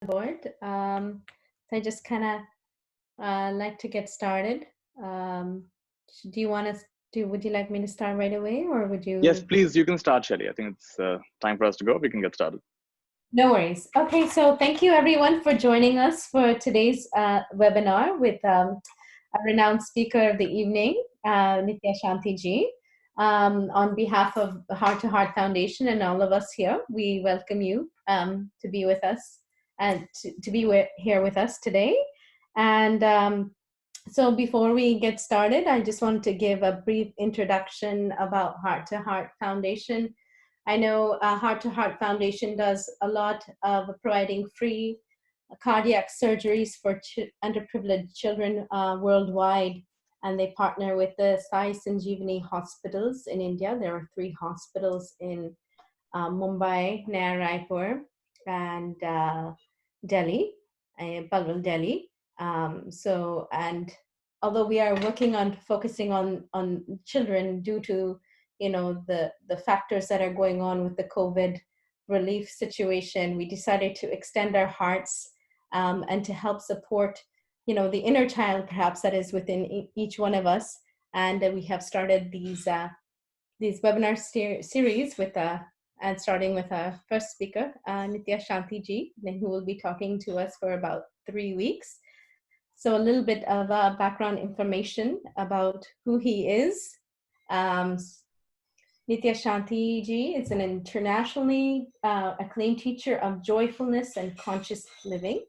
board. So I just kind of like to get started. Um, do you want to do? Would you like me to start right away, or would Yes, you? please, you can start, Shelly. I think it's time for us to go. We can get started. No worries. Okay, so thank you everyone for joining us for today's webinar with a renowned speaker of the evening, Nithya Shanti ji. On behalf of the Heart to Heart Foundation and all of us here, we welcome you to be with us and to be here with us today. And so before we get started, I just want to give a brief introduction about Heart to Heart Foundation. I know Heart to Heart Foundation does a lot of providing free cardiac surgeries for underprivileged children worldwide, and they partner with the Sai Sanjeevani hospitals in India. There are 3 hospitals in Mumbai, Naya Raipur, and Delhi, Palwal, Delhi. And although we are working on focusing on children due to the factors that are going on with the COVID relief situation, we decided to extend our hearts and to help support the inner child perhaps that is within each one of us. And we have started these webinar series with and starting with our first speaker, Nithya Shanti ji, who will be talking to us for about 3 weeks. So a little bit of background information about who he is. Um, Nithya Shanti ji is an internationally acclaimed teacher of joyfulness and conscious living.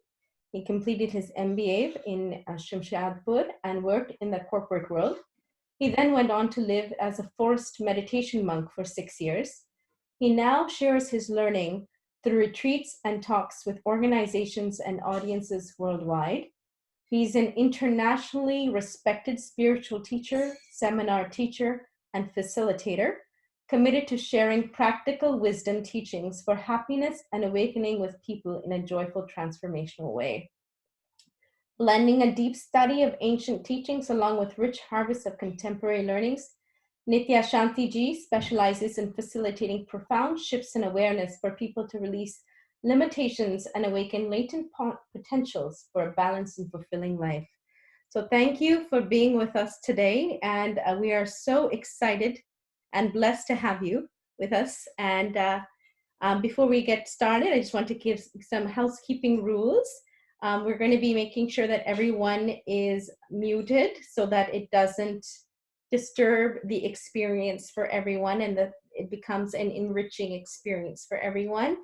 He completed his MBA in Shamshadpur and worked in the corporate world. He then went on to live as a forest meditation monk for 6 years. He now shares his learning through retreats and talks with organizations and audiences worldwide. He's an internationally respected spiritual teacher, seminar teacher, and facilitator, committed to sharing practical wisdom teachings for happiness and awakening with people in a joyful, transformational way. Blending a deep study of ancient teachings along with rich harvests of contemporary learnings, Nithya Shanti ji specializes in facilitating profound shifts in awareness for people to release limitations and awaken latent potentials for a balanced and fulfilling life. So thank you for being with us today, and we are so excited and blessed to have you with us. And before we get started, I just want to give some housekeeping rules. We're going to be making sure that everyone is muted so that it doesn't disturb the experience for everyone and that it becomes an enriching experience for everyone.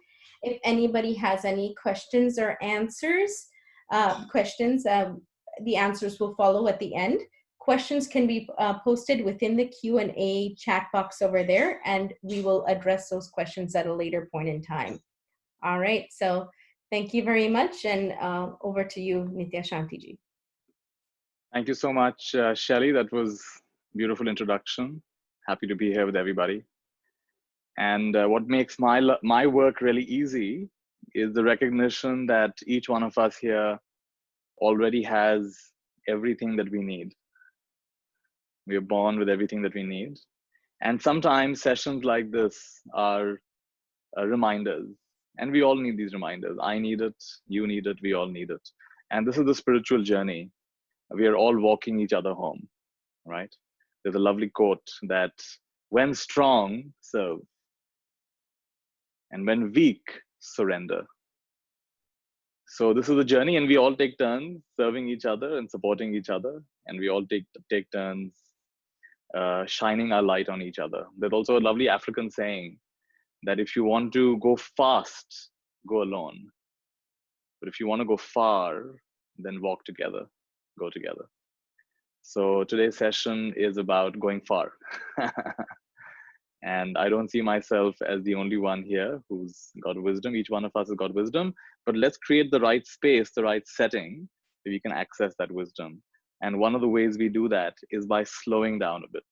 If anybody has any questions or answers, the answers will follow at the end. Questions can be posted within the Q&A chat box over there, and we will address those questions at a later point in time. All right, so thank you very much, and over to you, Nithya Shanti ji. Thank you so much, Shelly. That was a beautiful introduction. Happy to be here with everybody. And what makes my work really easy is the recognition that each one of us here already has everything that we need. We are born with everything that we need. And sometimes sessions like this are reminders. And we all need these reminders. I need it, you need it, we all need it. And this is the spiritual journey. We are all walking each other home, right? There's a lovely quote that when strong, serve. And when weak, surrender. So this is a journey, and we all take turns serving each other and supporting each other. And we all take turns shining our light on each other. There's also a lovely African saying that if you want to go fast, go alone. But if you want to go far, then walk together, go together. So today's session is about going far. And I don't see myself as the only one here who's got wisdom. Each one of us has got wisdom, but let's create the right space, the right setting where we can access that wisdom. And one of the ways we do that is by slowing down a bit.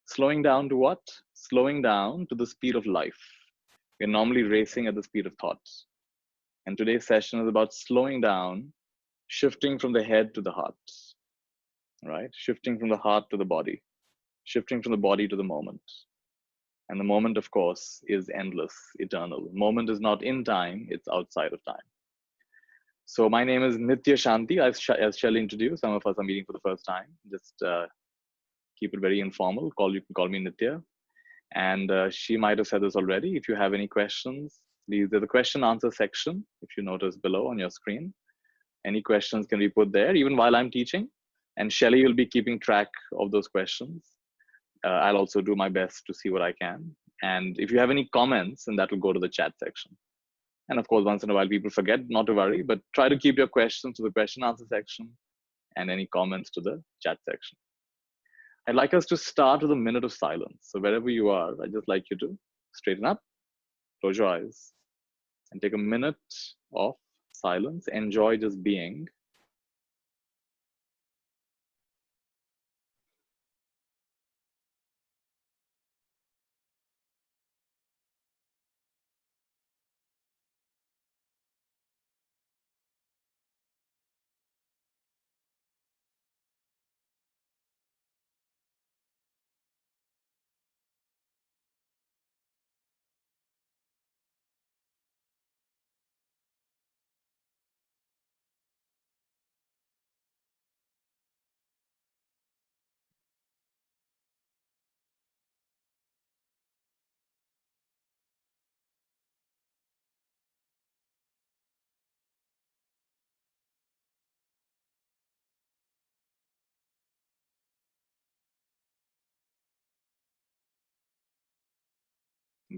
Slowing down to what? Slowing down to the speed of life. We're normally racing at the speed of thought. And today's session is about slowing down, shifting from the head to the heart, right? Shifting from the heart to the body, shifting from the body to the moment. And the moment, of course, is endless, eternal. Moment is not in time, it's outside of time. So my name is Nithya Shanti, as Shelley introduced. Some of us are meeting for the first time. Just keep it very informal. You can call me Nithya. And she might have said this already. If you have any questions, please, there's a question answer section, if you notice below on your screen. Any questions can be put there, even while I'm teaching. And Shelley will be keeping track of those questions. I'll also do my best to see what I can. And if you have any comments, then that will go to the chat section. And of course, once in a while, people forget, not to worry, but try to keep your questions to the question answer section and any comments to the chat section. I'd like us to start with a minute of silence. So wherever you are, I'd just like you to straighten up, close your eyes, and take a minute of silence. Enjoy just being.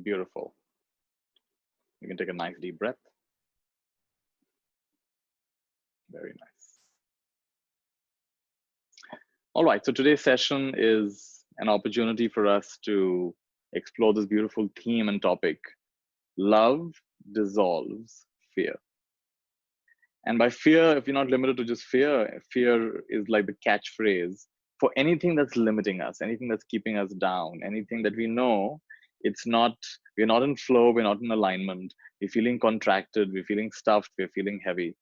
Beautiful. You can take a nice deep breath. Very nice. All right, so today's session is an opportunity for us to explore this beautiful theme and topic. Love dissolves fear. And by fear, if you're not limited to just fear, fear is like the catchphrase for anything that's limiting us, anything that's keeping us down, anything that we know we're not in flow, we're not in alignment, we're feeling contracted, we're feeling stuffed, we're feeling heavy.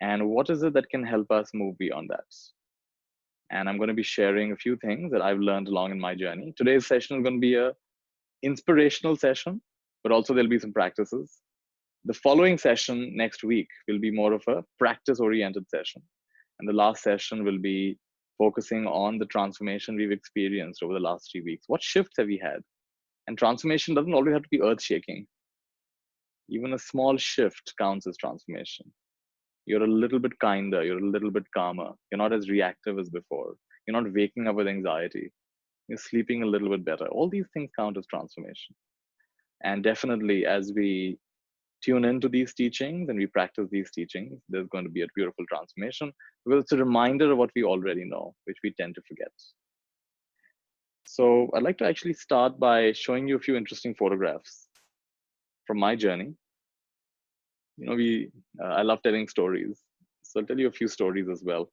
And what is it that can help us move beyond that? And I'm going to be sharing a few things that I've learned along in my journey. Today's session is going to be a inspirational session, but also there'll be some practices. The following session next week will be more of a practice-oriented session. And the last session will be focusing on the transformation we've experienced over the last 3 weeks. What shifts have we had? And transformation doesn't always have to be earth-shaking. Even a small shift counts as transformation. You're a little bit kinder, you're a little bit calmer, you're not as reactive as before, you're not waking up with anxiety, you're sleeping a little bit better. All these things count as transformation. And definitely, as we tune into these teachings and we practice these teachings, there's going to be a beautiful transformation because it's a reminder of what we already know, which we tend to forget. So I'd like to actually start by showing you a few interesting photographs from my journey. You know, I love telling stories. So I'll tell you a few stories as well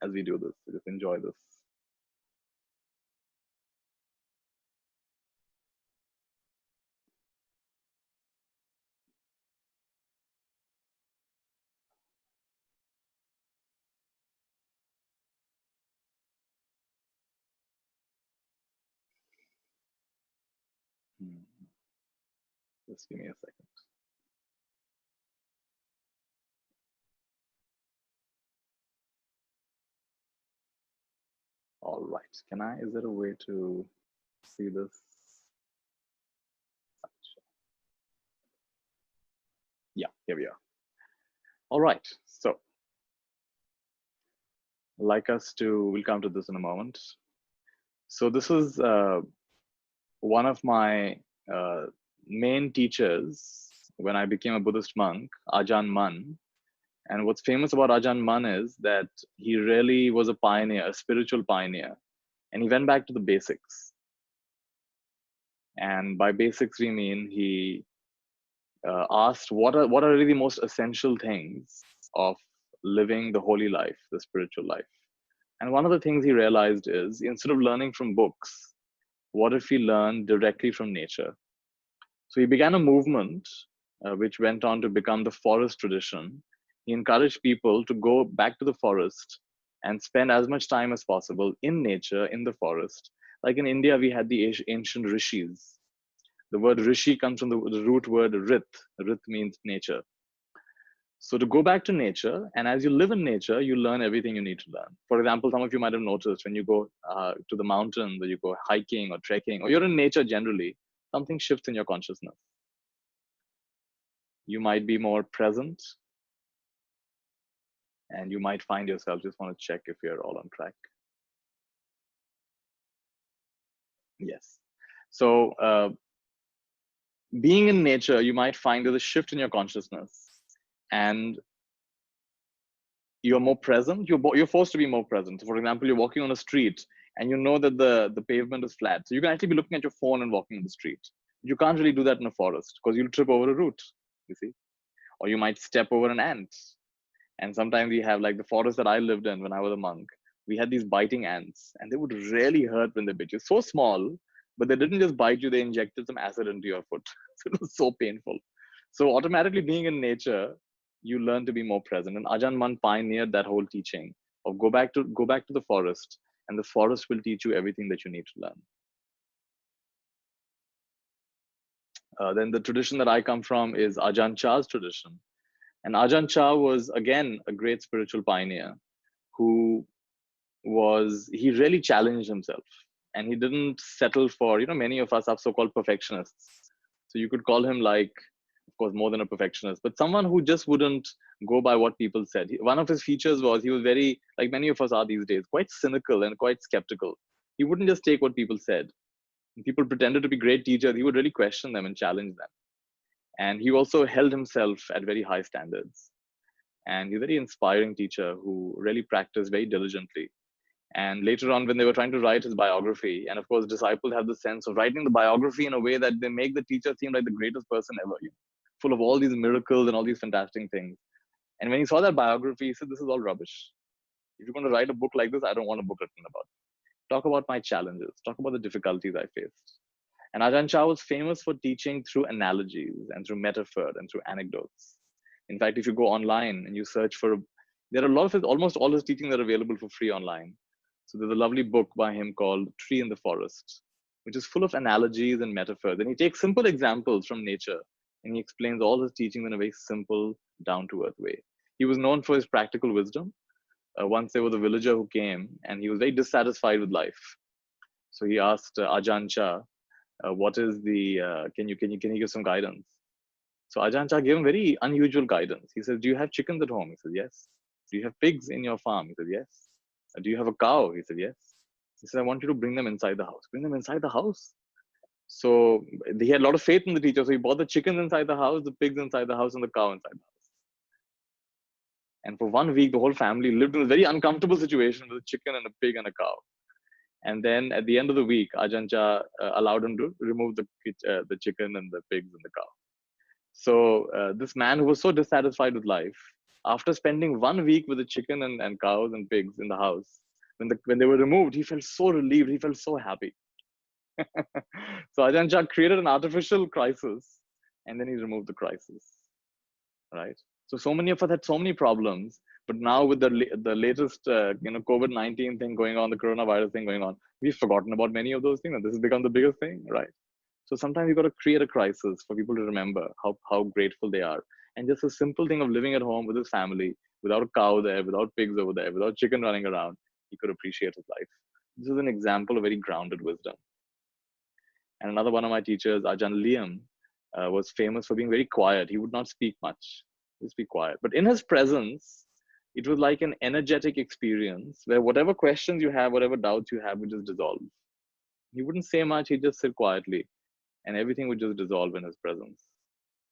as we do this. Just enjoy this. Just give me a second. All right. Is there a way to see this? Yeah, here we are. All right. So we'll come to this in a moment. So this is one of my main teachers when I became a Buddhist monk, Ajahn Mun. And what's famous about Ajahn Mun is that he really was a pioneer, a spiritual pioneer. And he went back to the basics. And by basics, we mean he asked what are really the most essential things of living the holy life, the spiritual life. And one of the things he realized is instead of learning from books, what if we learn directly from nature? So he began a movement which went on to become the forest tradition. He encouraged people to go back to the forest and spend as much time as possible in nature, in the forest. Like in India, we had the ancient rishis. The word rishi comes from the root word rith. Rith means nature. So to go back to nature, and as you live in nature, you learn everything you need to learn. For example, some of you might have noticed when you go to the mountains, or you go hiking or trekking, or you're in nature generally, something shifts in your consciousness. You might be more present, and you might find yourself, just want to check if you're all on track. Yes. So being in nature, you might find there's a shift in your consciousness, and you're more present. You're forced to be more present. So for example, you're walking on a street, and you know that the pavement is flat. So you can actually be looking at your phone and walking on the street. You can't really do that in a forest because you'll trip over a root, you see, or you might step over an ant. And sometimes we have, like the forest that I lived in when I was a monk, we had these biting ants, and they would really hurt when they bit you. So small, but they didn't just bite you, they injected some acid into your foot. So it was so painful. So automatically being in nature, you learn to be more present. And Ajahn Mun pioneered that whole teaching of go back to the forest, and the forest will teach you everything that you need to learn. Then the tradition that I come from is Ajahn Chah's tradition. And Ajahn Chah was, again, a great spiritual pioneer who he really challenged himself, and he didn't settle for, many of us are so-called perfectionists. So you could call him, like, of course, more than a perfectionist, but someone who just wouldn't go by what people said. One of his features was he was very, like many of us are these days, quite cynical and quite skeptical. He wouldn't just take what people said. People pretended to be great teachers, he would really question them and challenge them. And he also held himself at very high standards. And he's a very inspiring teacher who really practiced very diligently. And later on, when they were trying to write his biography, and of course, disciples have the sense of writing the biography in a way that they make the teacher seem like the greatest person ever, full of all these miracles and all these fantastic things. And when he saw that biography, he said, "This is all rubbish. If you're going to write a book like this, I don't want a book written about it. Talk about my challenges. Talk about the difficulties I faced." And Ajahn Chah was famous for teaching through analogies and through metaphor and through anecdotes. In fact, if you go online and you search for, there are a lot of his, almost all his teachings are available for free online. So there's a lovely book by him called Tree in the Forest, which is full of analogies and metaphors. And he takes simple examples from nature and he explains all his teachings in a very simple, down-to-earth way. He was known for his practical wisdom. Once there was a villager who came and he was very dissatisfied with life. So he asked Ajahn Chah, what is the, can you give some guidance? So Ajahn Chah gave him very unusual guidance. He says, "Do you have chickens at home?" He said, "Yes." "Do you have pigs in your farm?" He said, "Yes." "Do you have a cow?" He said, "Yes." He said, "I want you to bring them inside the house." Bring them inside the house. So he had a lot of faith in the teacher. So he bought the chickens inside the house, the pigs inside the house, and the cow inside the house. And for 1 week, the whole family lived in a very uncomfortable situation with a chicken and a pig and a cow. And then at the end of the week, Ajahn Chah allowed him to remove the chicken and the pigs and the cow. So this man who was so dissatisfied with life, after spending 1 week with the chicken and cows and pigs in the house, when they were removed, he felt so relieved. He felt so happy. So Ajahn Chah created an artificial crisis, and then he removed the crisis, right? So many of us had so many problems, but now with the latest COVID-19 thing going on, the coronavirus thing going on, we've forgotten about many of those things, and this has become the biggest thing, right? So sometimes you've got to create a crisis for people to remember how grateful they are. And just a simple thing of living at home with his family, without a cow there, without pigs over there, without chicken running around, he could appreciate his life. This is an example of very grounded wisdom. And another one of my teachers, Ajahn Liam, was famous for being very quiet. He would not speak much. He would speak quiet. But in his presence, it was like an energetic experience where whatever questions you have, whatever doubts you have, would just dissolve. He wouldn't say much. He'd just sit quietly, and everything would just dissolve in his presence.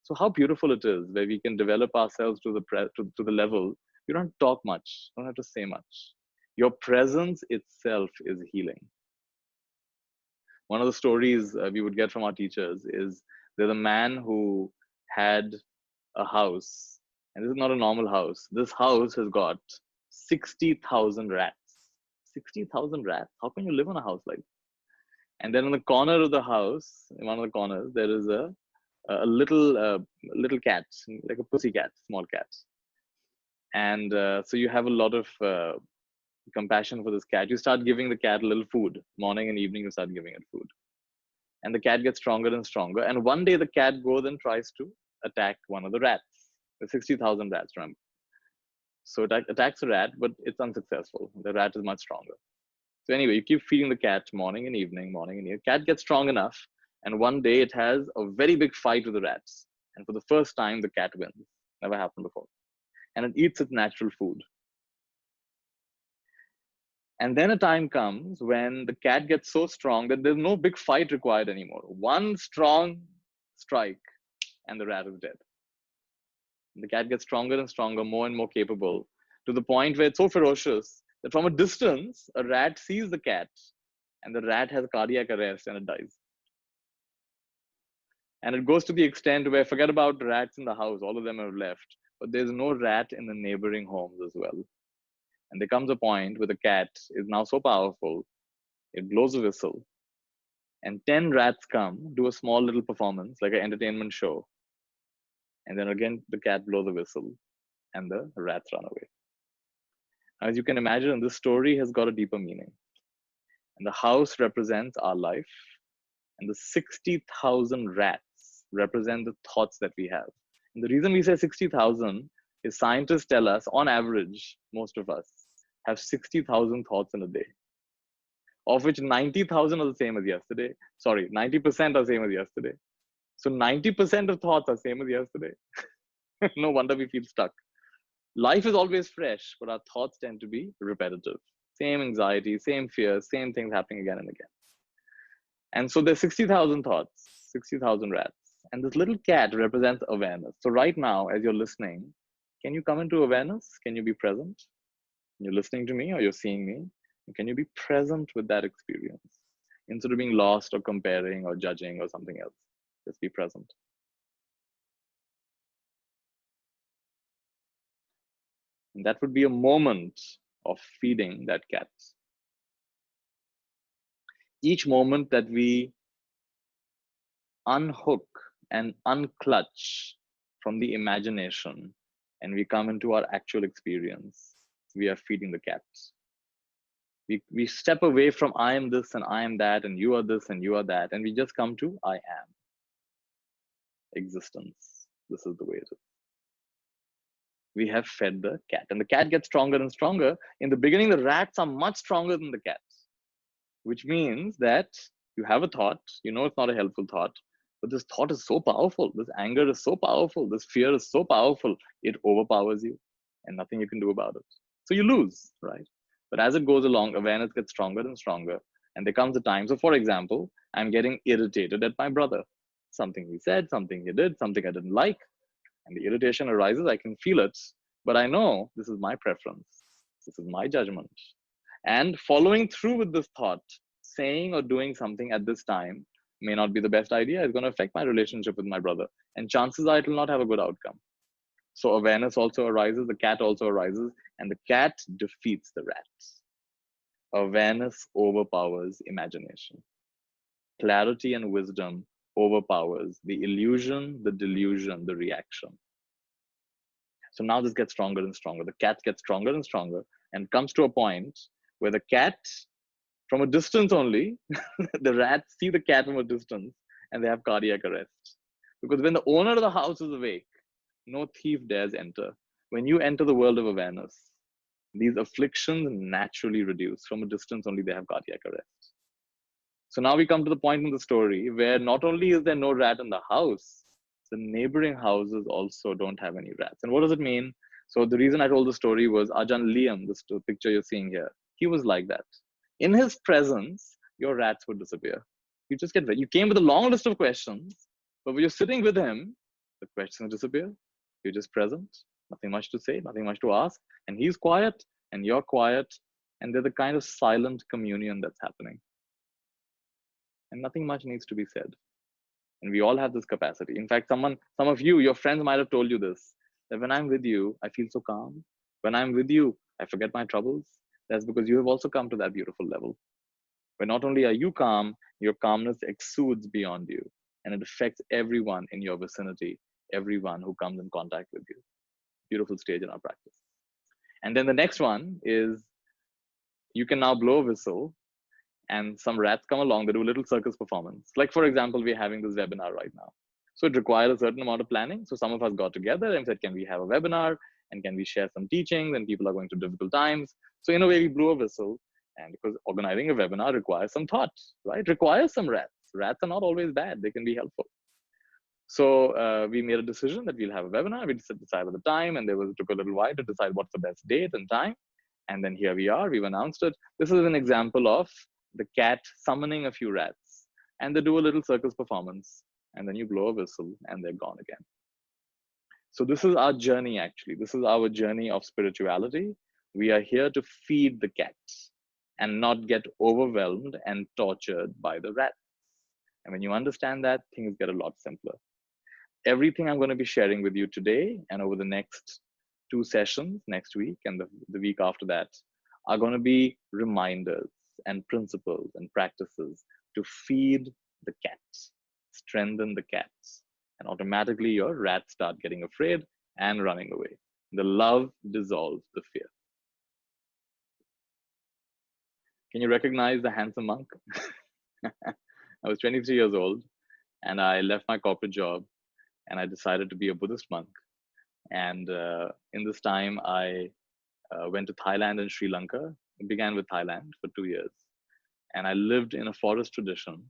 So how beautiful it is where we can develop ourselves to the level you don't talk much, don't have to say much. Your presence itself is healing. One of the stories we would get from our teachers is there's a man who had a house, and this is not a normal house. This house has got 60,000 rats. 60,000 rats. How can you live in a house like that? And then in the corner of the house, in one of the corners, there is a little cat, like a pussy cat, small cat. And so you have a lot of compassion for this cat. You start giving the cat a little food. Morning and evening, you start giving it food. And the cat gets stronger and stronger. And one day the cat goes and tries to attack one of the rats. There's 60,000 rats, remember. So it attacks a rat, but it's unsuccessful. The rat is much stronger. So anyway, you keep feeding the cat morning and evening, morning and evening. Cat gets strong enough, and one day it has a very big fight with the rats. And for the first time, the cat wins. Never happened before. And it eats its natural food. And then a time comes when the cat gets so strong that there's no big fight required anymore. One strong strike, and the rat is dead. The cat gets stronger and stronger, more and more capable, to the point where it's so ferocious that from a distance, a rat sees the cat, and the rat has cardiac arrest and it dies. And it goes to the extent where, forget about rats in the house, all of them have left, but there's no rat in the neighboring homes as well. And there comes a point where the cat is now so powerful, it blows a whistle, and 10 rats come, do a small little performance, like an entertainment show. And then again, the cat blows a whistle, and the rats run away. As you can imagine, this story has got a deeper meaning. And the house represents our life, and the 60,000 rats represent the thoughts that we have. And the reason we say 60,000 is scientists tell us, on average, most of us have 60,000 thoughts in a day, of which 90,000 are the same as yesterday. Sorry, 90% are same as yesterday. So 90% of thoughts are same as yesterday. No wonder we feel stuck. Life is always fresh, but our thoughts tend to be repetitive. Same anxiety, same fears, same things happening again and again. And so there's 60,000 thoughts, 60,000 rats. And this little cat represents awareness. So right now, as you're listening, can you come into awareness? Can you be present? You're listening to me or you're seeing me. Can you be present with that experience? Instead of being lost or comparing or judging or something else, just be present. And that would be a moment of feeding that cat. Each moment that we unhook and unclutch from the imagination and we come into our actual experience, we are feeding the cat. We step away from I am this and I am that and you are this and you are that, and we just come to I am. Existence. This is the way it is. We have fed the cat, and the cat gets stronger and stronger. In the beginning, the rats are much stronger than the cats, which means that you have a thought, you know it's not a helpful thought, but this thought is so powerful, this anger is so powerful, this fear is so powerful, it overpowers you and nothing you can do about it. So you lose, right? But as it goes along, awareness gets stronger and stronger, and there comes a time. So for example, I'm getting irritated at my brother. Something he said, something he did, something I didn't like, and the irritation arises. I can feel it, but I know this is my preference. This is my judgment. And following through with this thought, saying or doing something at this time may not be the best idea. It's going to affect my relationship with my brother, and chances are it will not have a good outcome. So awareness also arises, the cat also arises, and the cat defeats the rats. Awareness overpowers imagination. Clarity and wisdom overpowers the illusion, the delusion, the reaction. So now this gets stronger and stronger. The cat gets stronger and stronger and comes to a point where the cat, from a distance only, the rats see the cat from a distance and they have cardiac arrest. Because when the owner of the house is awake, no thief dares enter. When you enter the world of awareness, these afflictions naturally reduce. From a distance only, they have cardiac arrest. So now we come to the point in the story where not only is there no rat in the house, the neighboring houses also don't have any rats. And what does it mean? So the reason I told the story was Ajahn Liam, this picture you're seeing here, he was like that. In his presence, your rats would disappear. You just get ready. You came with a long list of questions, but when you're sitting with him, the questions disappear. You're just present, nothing much to say, nothing much to ask. And he's quiet and you're quiet. And there's a kind of silent communion that's happening. And nothing much needs to be said. And we all have this capacity. In fact, some of you, your friends might have told you this, that when I'm with you, I feel so calm. When I'm with you, I forget my troubles. That's because you have also come to that beautiful level. Where not only are you calm, your calmness exudes beyond you. And it affects everyone in your vicinity, everyone who comes in contact with you. Beautiful stage in our practice. And then the next one is, you can now blow a whistle and some rats come along, they do a little circus performance. Like, for example, we're having this webinar right now. So it required a certain amount of planning. So some of us got together and said, can we have a webinar? And can we share some teachings? And people are going through difficult times. So in a way, we blew a whistle. And because organizing a webinar requires some thought, right? Requires some rats. Rats are not always bad. They can be helpful. So we made a decision that we'll have a webinar. We decided the time, and took a little while to decide what's the best date and time. And then here we are. We've announced it. This is an example of the cat summoning a few rats, and they do a little circus performance, and then you blow a whistle, and they're gone again. So this is our journey, actually. This is our journey of spirituality. We are here to feed the cats and not get overwhelmed and tortured by the rats. And when you understand that, things get a lot simpler. Everything I'm going to be sharing with you today and over the next 2 sessions, next week and the week after that, are going to be reminders and principles and practices to feed the cats, strengthen the cats, and automatically your rats start getting afraid and running away. The love dissolves the fear. Can you recognize the handsome monk? I was 23 years old and I left my corporate job and I decided to be a Buddhist monk. And in this time, I went to Thailand and Sri Lanka. It began with Thailand for 2 years. And I lived in a forest tradition.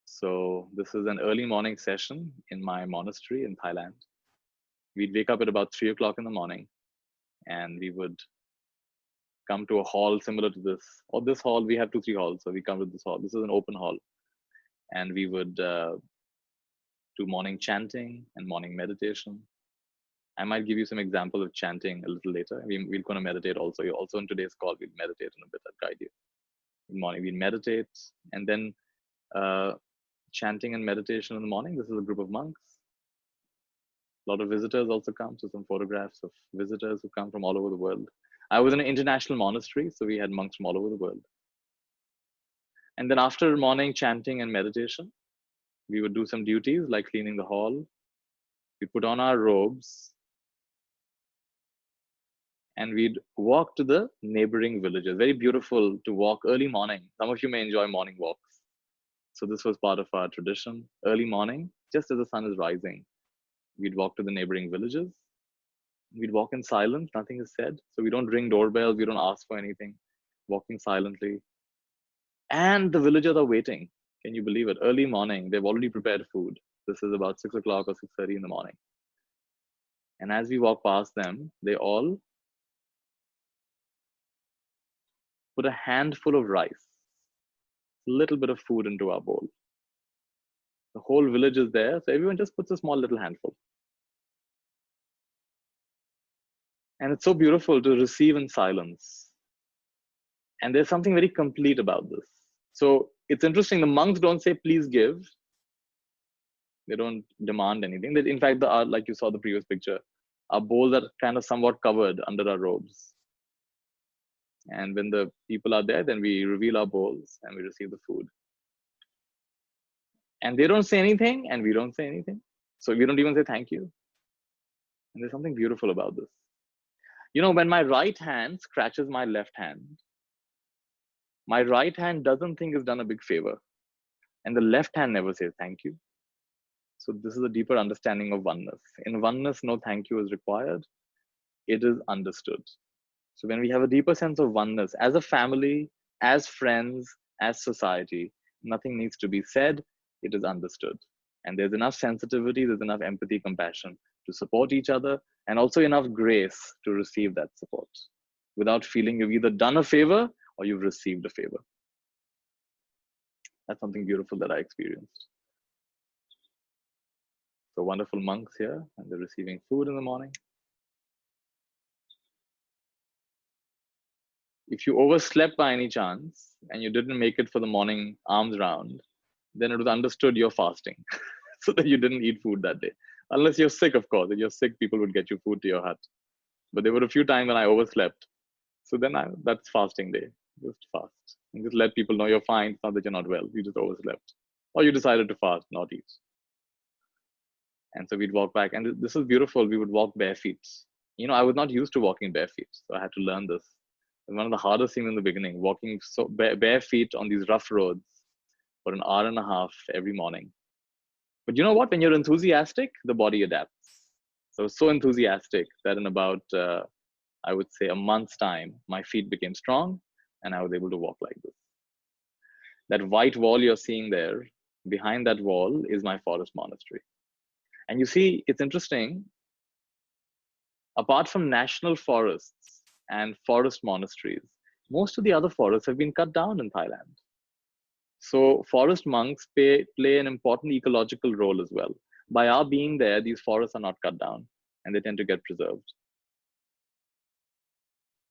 So this is an early morning session in my monastery in Thailand. We'd wake up at about 3 o'clock in the morning and we would come to a hall similar to this. Or this hall, we have 2-3 halls. So we come to this hall. This is an open hall. And we would do morning chanting and morning meditation. I might give you some example of chanting a little later. We're going to meditate also. Also in today's call, we'll meditate in a bit. I'll guide you. In the morning, we meditate, and then chanting and meditation in the morning. This is a group of monks. A lot of visitors also come. So some photographs of visitors who come from all over the world. I was in an international monastery, so we had monks from all over the world. And then after morning chanting and meditation, we would do some duties like cleaning the hall. We put on our robes and we'd walk to the neighboring villages. Very beautiful to walk early morning. Some of you may enjoy morning walks. So this was part of our tradition. Early morning, just as the sun is rising, we'd walk to the neighboring villages. We'd walk in silence, nothing is said. So we don't ring doorbells, we don't ask for anything. Walking silently. And the villagers are waiting. Can you believe it? Early morning, they've already prepared food. This is about 6 o'clock or 6:30 in the morning. And as we walk past them, they all put a handful of rice, a little bit of food into our bowl. The whole village is there, so everyone just puts a small little handful. And it's so beautiful to receive in silence. And there's something very complete about this. So it's interesting, the monks don't say, please give. They don't demand anything. In fact, like you saw the previous picture, our bowls are kind of somewhat covered under our robes. And when the people are there, then we reveal our bowls and we receive the food. And they don't say anything and we don't say anything. So we don't even say thank you. And there's something beautiful about this. You know, when my right hand scratches my left hand, my right hand doesn't think it's done a big favor. And the left hand never says thank you. So this is a deeper understanding of oneness. In oneness, no thank you is required. It is understood. So when we have a deeper sense of oneness, as a family, as friends, as society, nothing needs to be said, it is understood. And there's enough sensitivity, there's enough empathy, compassion to support each other, and also enough grace to receive that support without feeling you've either done a favor or you've received a favor. That's something beautiful that I experienced. So wonderful monks here, and they're receiving food in the morning. If you overslept by any chance and you didn't make it for the morning arms round, then it was understood you're fasting so that you didn't eat food that day. Unless you're sick, of course. If you're sick, people would get you food to your hut. But there were a few times when I overslept. So then that's fasting day. Just fast. And just let people know you're fine. It's not that you're not well. You just overslept. Or you decided to fast, not eat. And so we'd walk back. And this is beautiful. We would walk bare feet. You know, I was not used to walking bare feet. So I had to learn this. And one of the hardest things in the beginning, walking so bare feet on these rough roads for an hour and a half every morning. But you know what? When you're enthusiastic, the body adapts. So I was so enthusiastic that in about, I would say, a month's time, my feet became strong and I was able to walk like this. That white wall you're seeing there, behind that wall is my forest monastery. And you see, it's interesting, apart from national forests and forest monasteries, most of the other forests have been cut down in Thailand. So forest monks play an important ecological role as well. By our being there, these forests are not cut down and they tend to get preserved.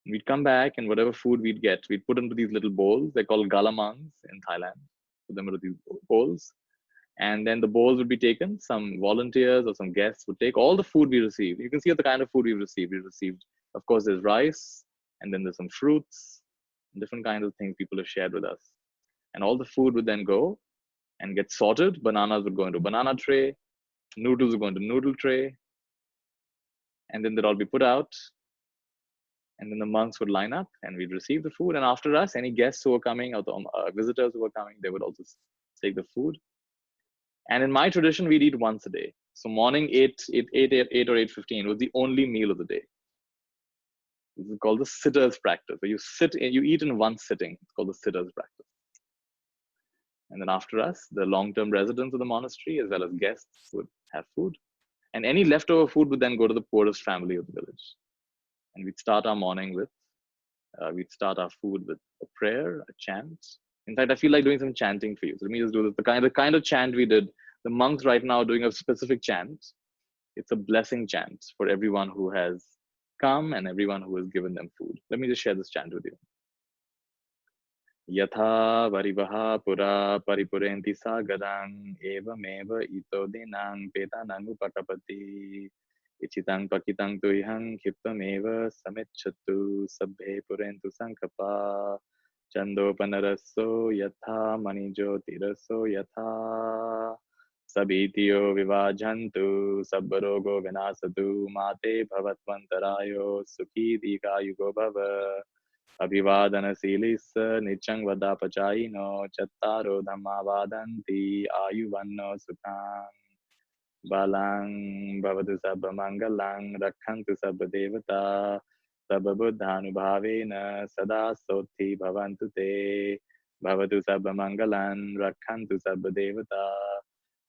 We'd come back and whatever food we'd get, we'd put into these little bowls. They're called galamangs in Thailand. Put them into these bowls. And then the bowls would be taken. Some volunteers or some guests would take all the food we received. You can see the kind of food we received. We received, of course, there's rice, and then there's some fruits, different kinds of things people have shared with us. And all the food would then go and get sorted. Bananas would go into banana tray, noodles would go into noodle tray, and then they'd all be put out. And then the monks would line up and we'd receive the food. And after us, any guests who were coming or the visitors who were coming, they would also take the food. And in my tradition, we'd eat once a day. So morning 8 or 8:15 was the only meal of the day. This is called the sitter's practice. So you eat in one sitting. It's called the sitter's practice. And then after us, the long-term residents of the monastery, as well as guests, would have food. And any leftover food would then go to the poorest family of the village. And we'd start our morning with, we'd start our food with a prayer, a chant. In fact, I feel like doing some chanting for you. So let me just do this. The kind of chant we did, the monks right now are doing a specific chant. It's a blessing chant for everyone who has come and everyone who has given them food. Let me just share this chant with you. Yatha varivaha pura paripurenti sagarang evameva ito dinang petanang upakapati ichitang pakitang tuyhang khiptameva samecchatu sabbe purentu sankapa chandopanaraso yatha manijotiraso yatha sabitiyo vivajantu sabbarogo vinasatu mate bhavatvantarayo sukhi dikayugo bhava अभिवादनशीलिस नित्यं वदापचायिनो चत्तारो धम्मा वादन्ति आयुवन्नो सुखां बलं भवतु सर्वमङ्गलं रक्षन्तु सर्वदेवता सर्वबुद्धानुभावेन सदा सोत्थि भवन्तु ते भवतु सर्वमङ्गलं रक्षन्तु सर्वदेवता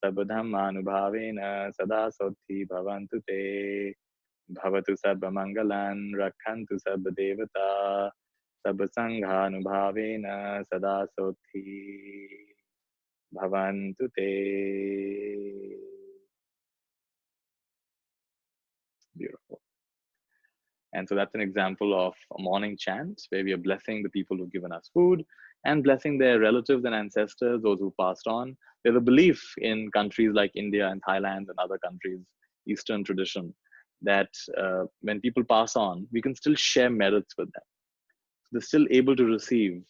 सर्वधर्मानुभावेन सदा सोत्थि भवन्तु ते भवतु सर्वमङ्गलं रक्षन्तु सर्वदेवता सर्वसंघानुभावेन सदा सोत्थि bhavantu te. Beautiful. And so that's an example of a morning chant where we are blessing the people who've given us food and blessing their relatives and ancestors, those who passed on. There's a belief in countries like India and Thailand and other countries, Eastern tradition, that when people pass on, we can still share merits with them. They're still able to receive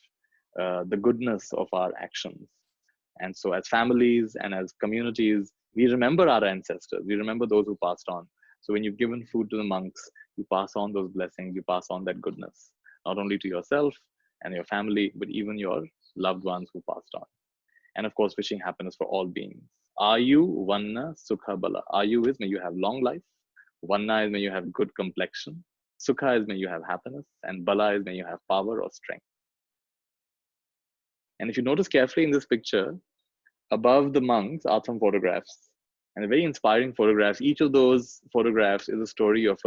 the goodness of our actions. And so as families and as communities, we remember our ancestors. We remember those who passed on. So when you've given food to the monks, you pass on those blessings, you pass on that goodness, not only to yourself and your family, but even your loved ones who passed on. And of course, wishing happiness for all beings. Ayu, Vanna, Sukha, Bala. Ayu is may you have long life. Vanna is may you have good complexion. Sukha is may you have happiness. And Bala is may you have power or strength. And if you notice carefully in this picture, above the monks are some photographs. And a very inspiring photographs. Each of those photographs is a story of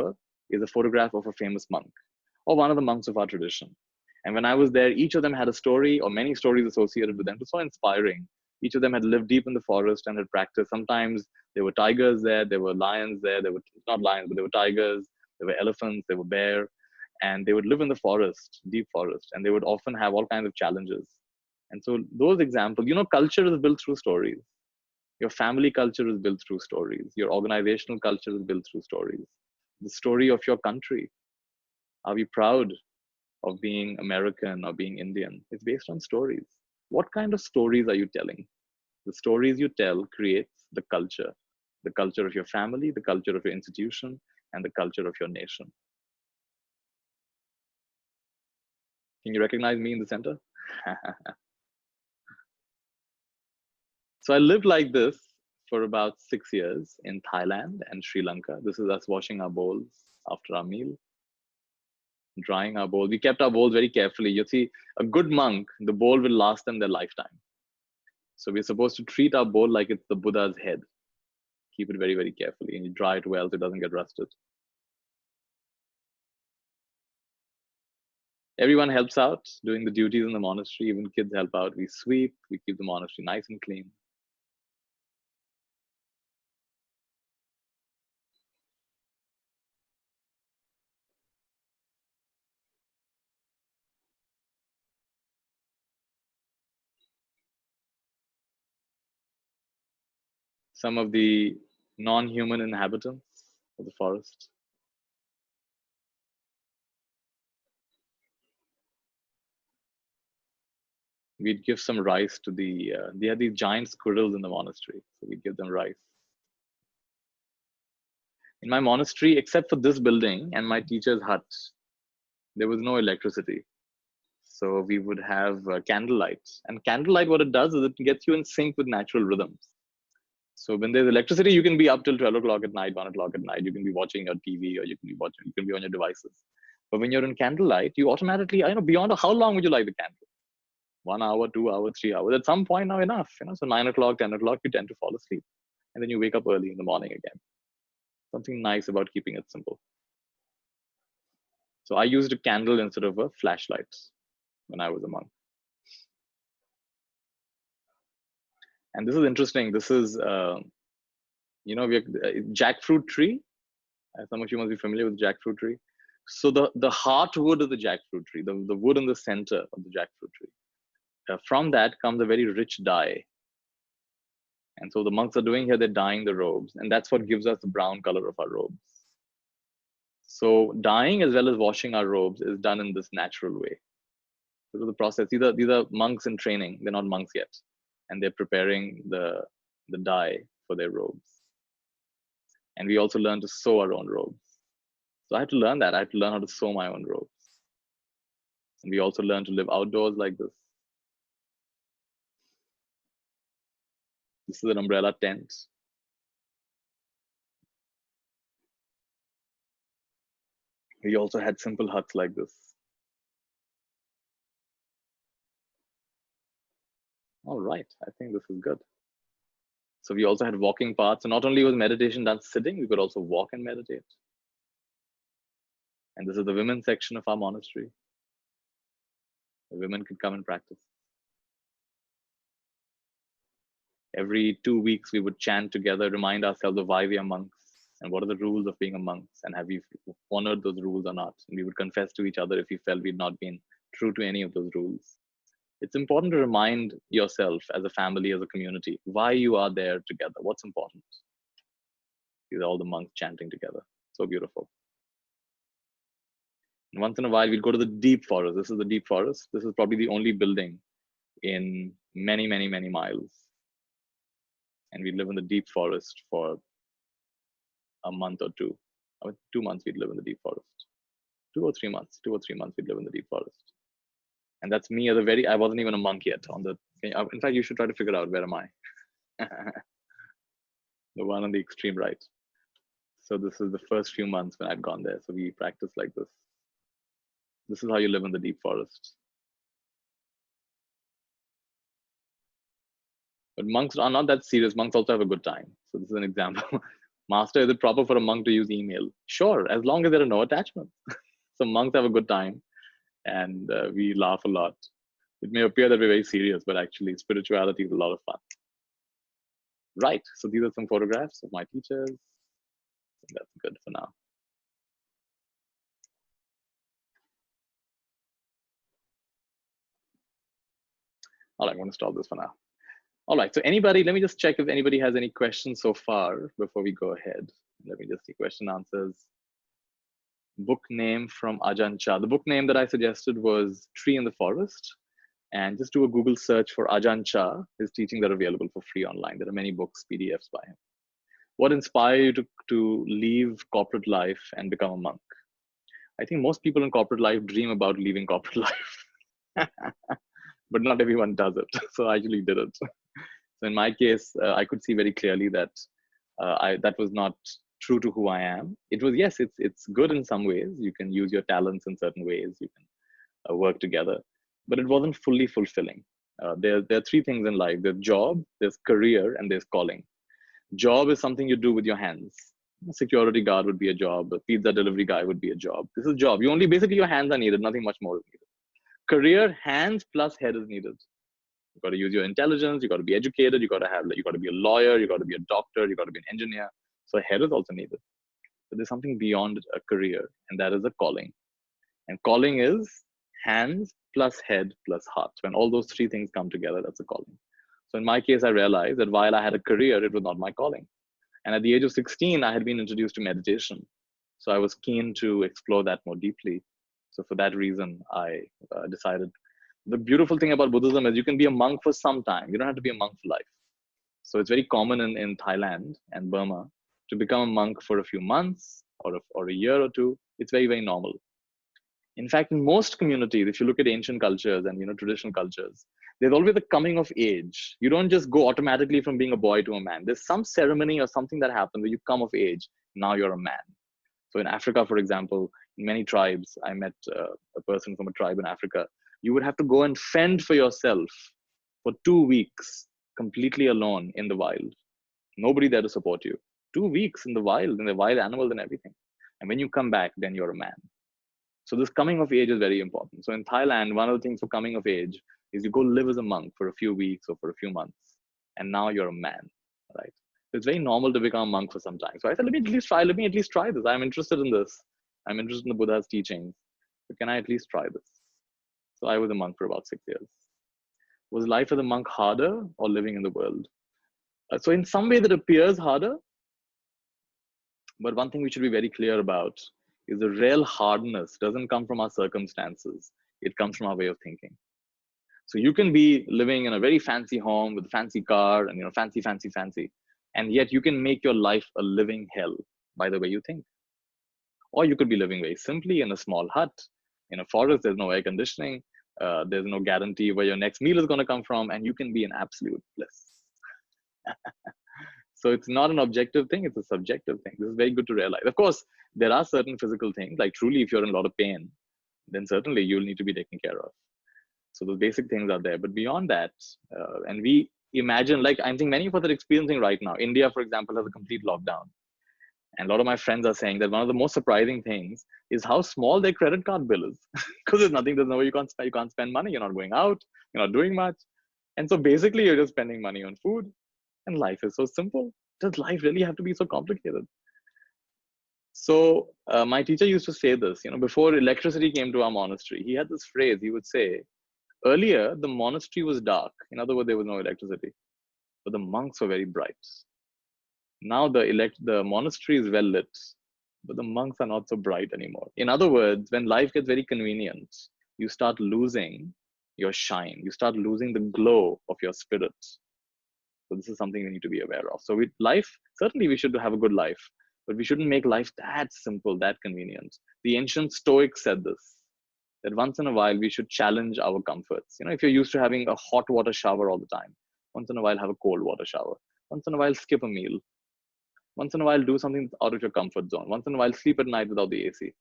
is a photograph of a famous monk or one of the monks of our tradition. And when I was there, each of them had a story or many stories associated with them. It was so inspiring. Each of them had lived deep in the forest and had practiced. Sometimes there were tigers there, there were lions there, there were not lions, but there were tigers, there were elephants, there were bear, and they would live in the forest, deep forest, and they would often have all kinds of challenges. And so those examples, culture is built through stories. Your family culture is built through stories. Your organizational culture is built through stories. The story of your country. Are we proud of being American or being Indian? It's based on stories. What kind of stories are you telling? The stories you tell creates the culture of your family, the culture of your institution, and the culture of your nation. Can you recognize me in the center? So I lived like this for about 6 years in Thailand and Sri Lanka. This is us washing our bowls after our meal, drying our bowl. We kept our bowls very carefully. You see, a good monk, the bowl will last them their lifetime. So we're supposed to treat our bowl like it's the Buddha's head. Keep it very, very carefully, and you dry it well so it doesn't get rusted. Everyone helps out doing the duties in the monastery. Even kids help out. We sweep, we keep the monastery nice and clean. Some of the non-human inhabitants of the forest. We'd give some rice to they had these giant squirrels in the monastery, so we'd give them rice. In my monastery, except for this building and my teacher's hut, there was no electricity. So we would have candlelight. And candlelight, what it does is it gets you in sync with natural rhythms. So when there's electricity, you can be up till 12 o'clock at night, 1 o'clock at night. You can be watching your TV, or you can be on your devices. But when you're in candlelight, you automatically, beyond how long would you light the candle? 1 hour, 2 hours, 3 hours. At some point now enough, so 9 o'clock, 10 o'clock, you tend to fall asleep. And then you wake up early in the morning again. Something nice about keeping it simple. So I used a candle instead of a flashlight when I was a monk. And this is interesting. This is, we have jackfruit tree. Some of you must be familiar with jackfruit tree. So the heartwood of the jackfruit tree, the wood in the center of the jackfruit tree, from that comes a very rich dye. And so the monks are doing here, they're dyeing the robes, and that's what gives us the brown color of our robes. So dyeing as well as washing our robes is done in this natural way. So the process, these are monks in training, they're not monks yet, and they're preparing the dye for their robes. And we also learn to sew our own robes. So I had to learn that. I had to learn how to sew my own robes. And we also learn to live outdoors like this. This is an umbrella tent. We also had simple huts like this. All right, I think this is good. So we also had walking paths. So not only was meditation done sitting, we could also walk and meditate. And this is the women's section of our monastery. The women could come and practice. Every 2 weeks, we would chant together, remind ourselves of why we are monks and what are the rules of being a monk, and have we honored those rules or not. And we would confess to each other if we felt we'd not been true to any of those rules. It's important to remind yourself as a family, as a community, why you are there together, what's important. These are all the monks chanting together. So beautiful. And once in a while, we'd go to the deep forest. This is the deep forest. This is probably the only building in many, many, many miles. And we'd live in the deep forest for a month or two. 2 months we'd live in the deep forest. 2 or 3 months we'd live in the deep forest. And that's me I wasn't even a monk yet. In fact, you should try to figure out, where am I? The one on the extreme right. So this is the first few months when I'd gone there. So we practiced like this. This is how you live in the deep forest. But monks are not that serious. Monks also have a good time. So this is an example. Master, is it proper for a monk to use email? Sure, as long as there are no attachments. So monks have a good time, and we laugh a lot. It may appear that we're very serious, but actually spirituality is a lot of fun. Right, so these are some photographs of my teachers. That's good for now. All right, I'm going to stop this for now. All right, so anybody, let me just check if anybody has any questions so far before we go ahead. Let me just see question answers. Book name from Ajahn Chah. The book name that I suggested was Tree in the Forest. And just do a Google search for Ajahn Chah. His teachings are available for free online. There are many books, PDFs by him. What inspired you to leave corporate life and become a monk? I think most people in corporate life dream about leaving corporate life. But not everyone does it. So I actually did it. So in my case, I could see very clearly that that was not true to who I am. It was, yes, it's good in some ways. You can use your talents in certain ways. You can work together, but it wasn't fully fulfilling. There are three things in life: there's job, there's career, and there's calling. Job is something you do with your hands. A security guard would be a job. A pizza delivery guy would be a job. This is a job. You only, basically, your hands are needed. Nothing much more is needed. Career, hands plus head is needed. You got to use your intelligence. You got to be educated. You got to be a lawyer. You got to be a doctor. You got to be an engineer. So head is also needed. But there's something beyond a career, and that is a calling. And calling is hands plus head plus heart. When all those three things come together, that's a calling. So in my case, I realized that while I had a career, it was not my calling. And at the age of 16, I had been introduced to meditation. So I was keen to explore that more deeply. So for that reason, I decided. The beautiful thing about Buddhism is you can be a monk for some time. You don't have to be a monk for life. So it's very common in Thailand and Burma to become a monk for a few months or a year or two. It's very, very normal. In fact, in most communities, if you look at ancient cultures and traditional cultures, there's always a coming of age. You don't just go automatically from being a boy to a man. There's some ceremony or something that happens where you come of age. Now you're a man. So in Africa, for example, in many tribes, I met a person from a tribe in Africa. You would have to go and fend for yourself for 2 weeks, completely alone in the wild. Nobody there to support you. 2 weeks in the wild animals and everything. And when you come back, then you're a man. So this coming of age is very important. So in Thailand, one of the things for coming of age is you go live as a monk for a few weeks or for a few months, and now you're a man, right? So it's very normal to become a monk for some time. So I said, let me at least try this. I'm interested in this. I'm interested in the Buddha's teachings. So can I at least try this? So I was a monk for about 6 years. Was life as a monk harder or living in the world? So in some way that appears harder, but one thing we should be very clear about is the real hardness doesn't come from our circumstances. It comes from our way of thinking. So you can be living in a very fancy home with a fancy car and fancy, and yet you can make your life a living hell by the way you think. Or you could be living very simply in a small hut in a forest. There's no air conditioning. There's no guarantee where your next meal is going to come from, and you can be in absolute bliss. So it's not an objective thing, it's a subjective thing. This is very good to realize. Of course, there are certain physical things, like truly, if you're in a lot of pain, then certainly you'll need to be taken care of. So those basic things are there. But beyond that, and we imagine, like I think many of us are experiencing right now. India, for example, has a complete lockdown. And a lot of my friends are saying that one of the most surprising things is how small their credit card bill is. Because there's no way you can't spend money. You're not going out. You're not doing much. And so basically, you're just spending money on food. And life is so simple. Does life really have to be so complicated? So my teacher used to say this, before electricity came to our monastery, he had this phrase. He would say, earlier, the monastery was dark. In other words, there was no electricity, but the monks were very bright. Now the monastery is well lit, but the monks are not so bright anymore. In other words, when life gets very convenient, you start losing your shine. You start losing the glow of your spirit. So this is something we need to be aware of. So certainly we should have a good life, but we shouldn't make life that simple, that convenient. The ancient Stoics said this, that once in a while we should challenge our comforts. If you're used to having a hot water shower all the time, once in a while have a cold water shower. Once in a while skip a meal. Once in a while do something out of your comfort zone. Once in a while sleep at night without the AC.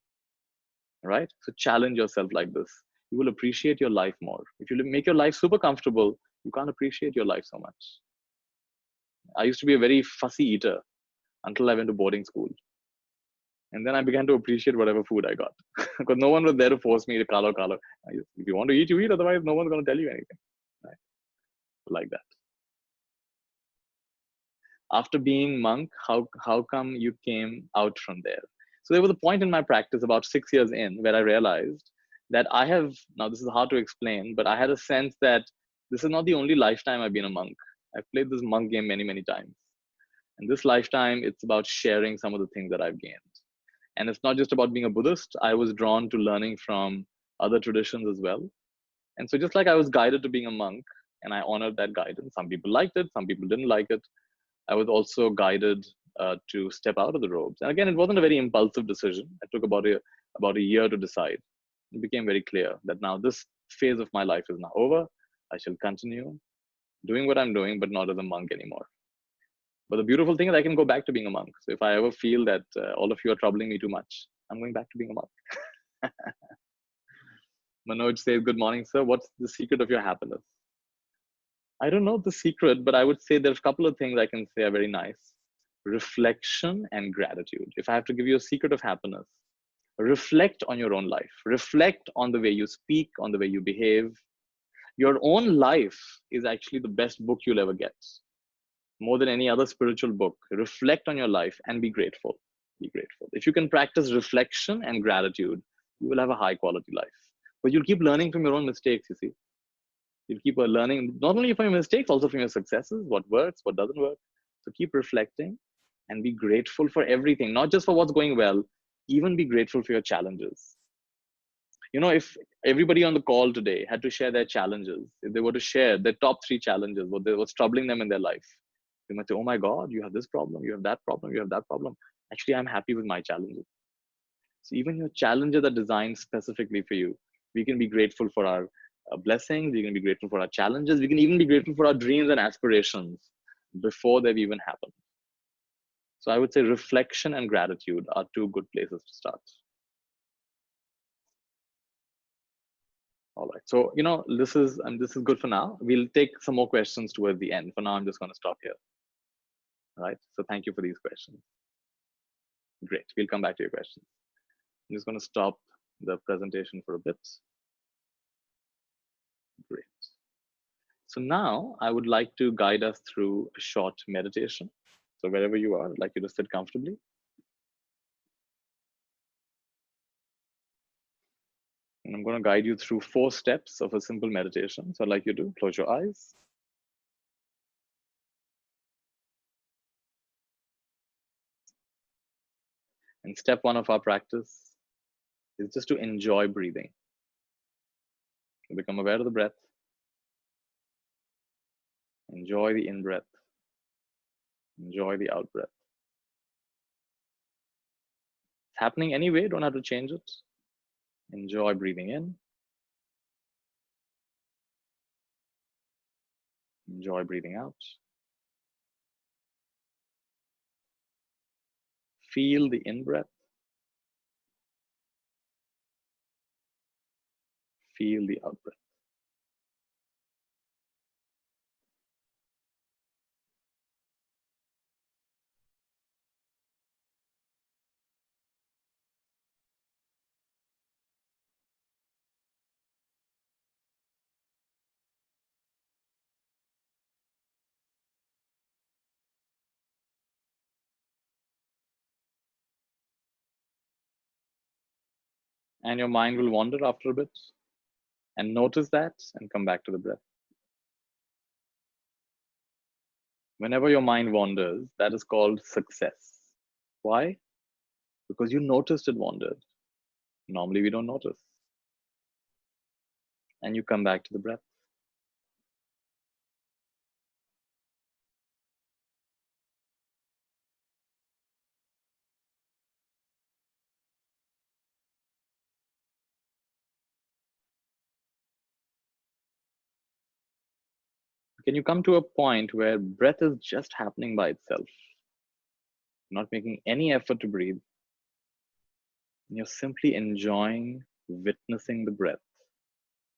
Right? So challenge yourself like this. You will appreciate your life more. If you make your life super comfortable, you can't appreciate your life so much. I used to be a very fussy eater until I went to boarding school. And then I began to appreciate whatever food I got. Because no one was there to force me to kalo. If you want to eat, you eat. Otherwise, no one's going to tell you anything. Right? Like that. After being monk, how come you came out from there? So there was a point in my practice about 6 years in where I realized that now this is hard to explain, but I had a sense that this is not the only lifetime I've been a monk. I've played this monk game many, many times. And this lifetime, it's about sharing some of the things that I've gained. And it's not just about being a Buddhist. I was drawn to learning from other traditions as well. And so just like I was guided to being a monk, and I honored that guidance. Some people liked it, some people didn't like it. I was also guided to step out of the robes. And again, it wasn't a very impulsive decision. It took about a year to decide. It became very clear that now this phase of my life is now over. I shall continue doing what I'm doing, but not as a monk anymore. But the beautiful thing is I can go back to being a monk. So if I ever feel that all of you are troubling me too much, I'm going back to being a monk. Manoj says, good morning, sir. What's the secret of your happiness? I don't know the secret, but I would say there's a couple of things I can say are very nice. Reflection and gratitude. If I have to give you a secret of happiness, reflect on your own life. Reflect on the way you speak, on the way you behave. Your own life is actually the best book you'll ever get. More than any other spiritual book. Reflect on your life and be grateful. Be grateful. If you can practice reflection and gratitude, you will have a high quality life. But you'll keep learning from your own mistakes, you see. You'll keep learning not only from your mistakes, also from your successes, what works, what doesn't work. So keep reflecting and be grateful for everything, not just for what's going well, even be grateful for your challenges. You know, if everybody on the call today had to share their challenges, if they were to share their top 3 challenges, what's troubling them in their life, you might say, oh my God, you have this problem, you have that problem, you have that problem. Actually, I'm happy with my challenges. So even your challenges are designed specifically for you. We can be grateful for our blessings. We can be grateful for our challenges. We can even be grateful for our dreams and aspirations before they've even happened. So I would say reflection and gratitude are 2 good places to start. All right. So, you know, this is good for now. We'll take some more questions towards the end. For now, I'm just going to stop here. All right. So thank you for these questions. Great. We'll come back to your questions. I'm just going to stop the presentation for a bit. Great. So now I would like to guide us through a short meditation. So wherever you are, I'd like you to sit comfortably. And I'm going to guide you through 4 steps of a simple meditation. So I'd like you to close your eyes. And step 1 of our practice is just to enjoy breathing. So become aware of the breath. Enjoy the in-breath. Enjoy the out-breath. It's happening anyway, don't have to change it. Enjoy breathing in. Enjoy breathing out. Feel the in-breath. Feel the out-breath. And your mind will wander after a bit. And notice that and come back to the breath. Whenever your mind wanders, that is called success. Why? Because you noticed it wandered. Normally we don't notice. And you come back to the breath. Can you come to a point where breath is just happening by itself? Not making any effort to breathe. And you're simply enjoying witnessing the breath.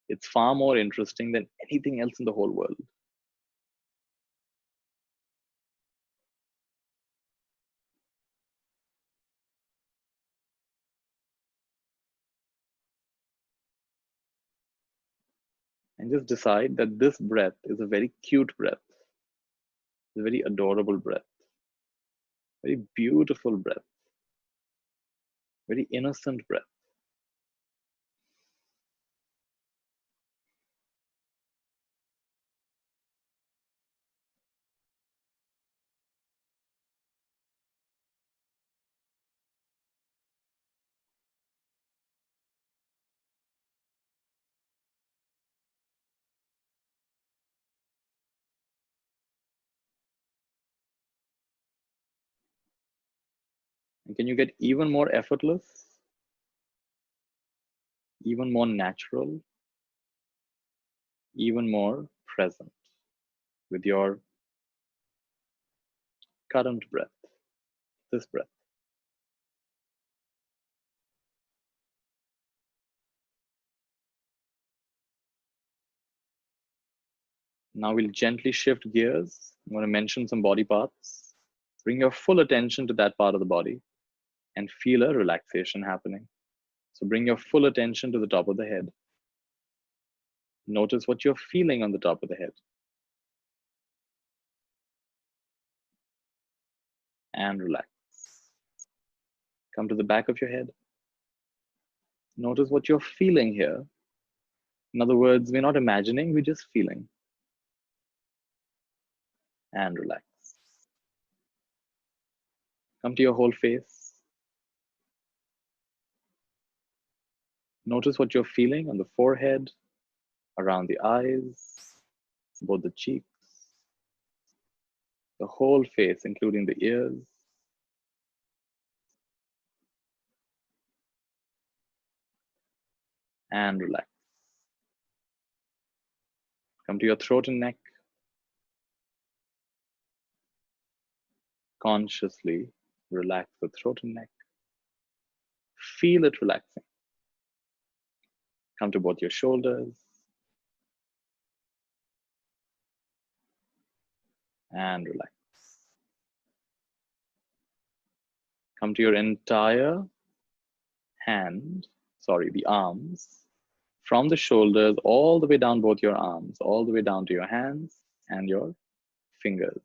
It's far more interesting than anything else in the whole world. And just decide that this breath is a very cute breath. It's a very adorable breath. Very beautiful breath. Very innocent breath. And can you get even more effortless, even more natural, even more present? with your current breath, this breath. Now we'll gently shift gears. I'm going to mention some body parts. Bring your full attention to that part of the body and feel a relaxation happening. So bring your full attention to the top of the head. Notice what you're feeling on the top of the head. And relax. Come to the back of your head. Notice what you're feeling here. In other words, we're not imagining, we're just feeling. And relax. Come to your whole face. Notice what you're feeling on the forehead, around the eyes, both the cheeks, the whole face, including the ears. And relax. Come to your throat and neck. Consciously relax the throat and neck. Feel it relaxing. Come to both your shoulders. And relax. Come to your entire the arms, from the shoulders all the way down both your arms, all the way down to your hands and your fingers.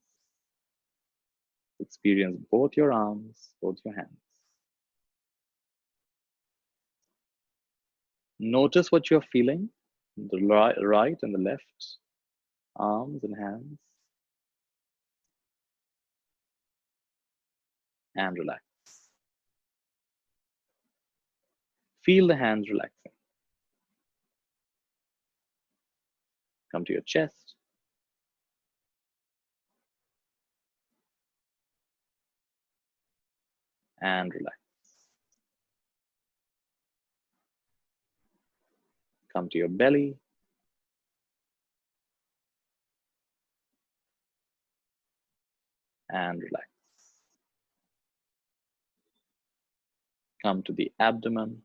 Experience both your arms, both your hands. Notice what you're feeling, the right and the left arms and hands. And relax. Feel the hands relaxing. Come to your chest. And relax. Come to your belly. And relax. Come to the abdomen.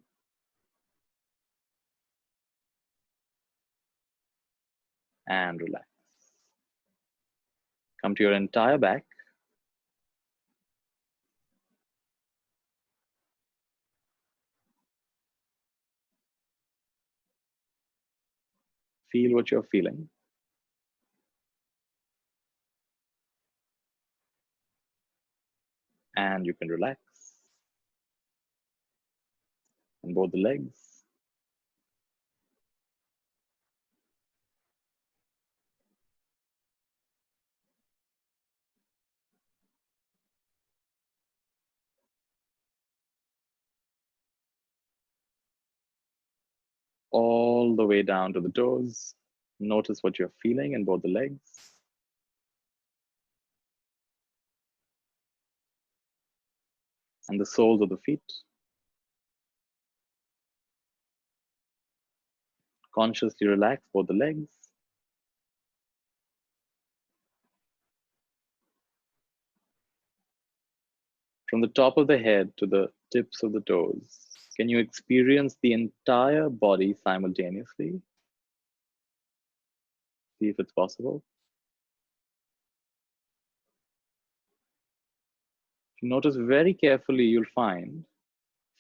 And relax. Come to your entire back. Feel what you're feeling. And you can relax. And both the legs. All the way down to the toes. Notice what you're feeling in both the legs. And the soles of the feet. Consciously relax both the legs. From the top of the head to the tips of the toes, can you experience the entire body simultaneously? See if it's possible. If you notice very carefully, you'll find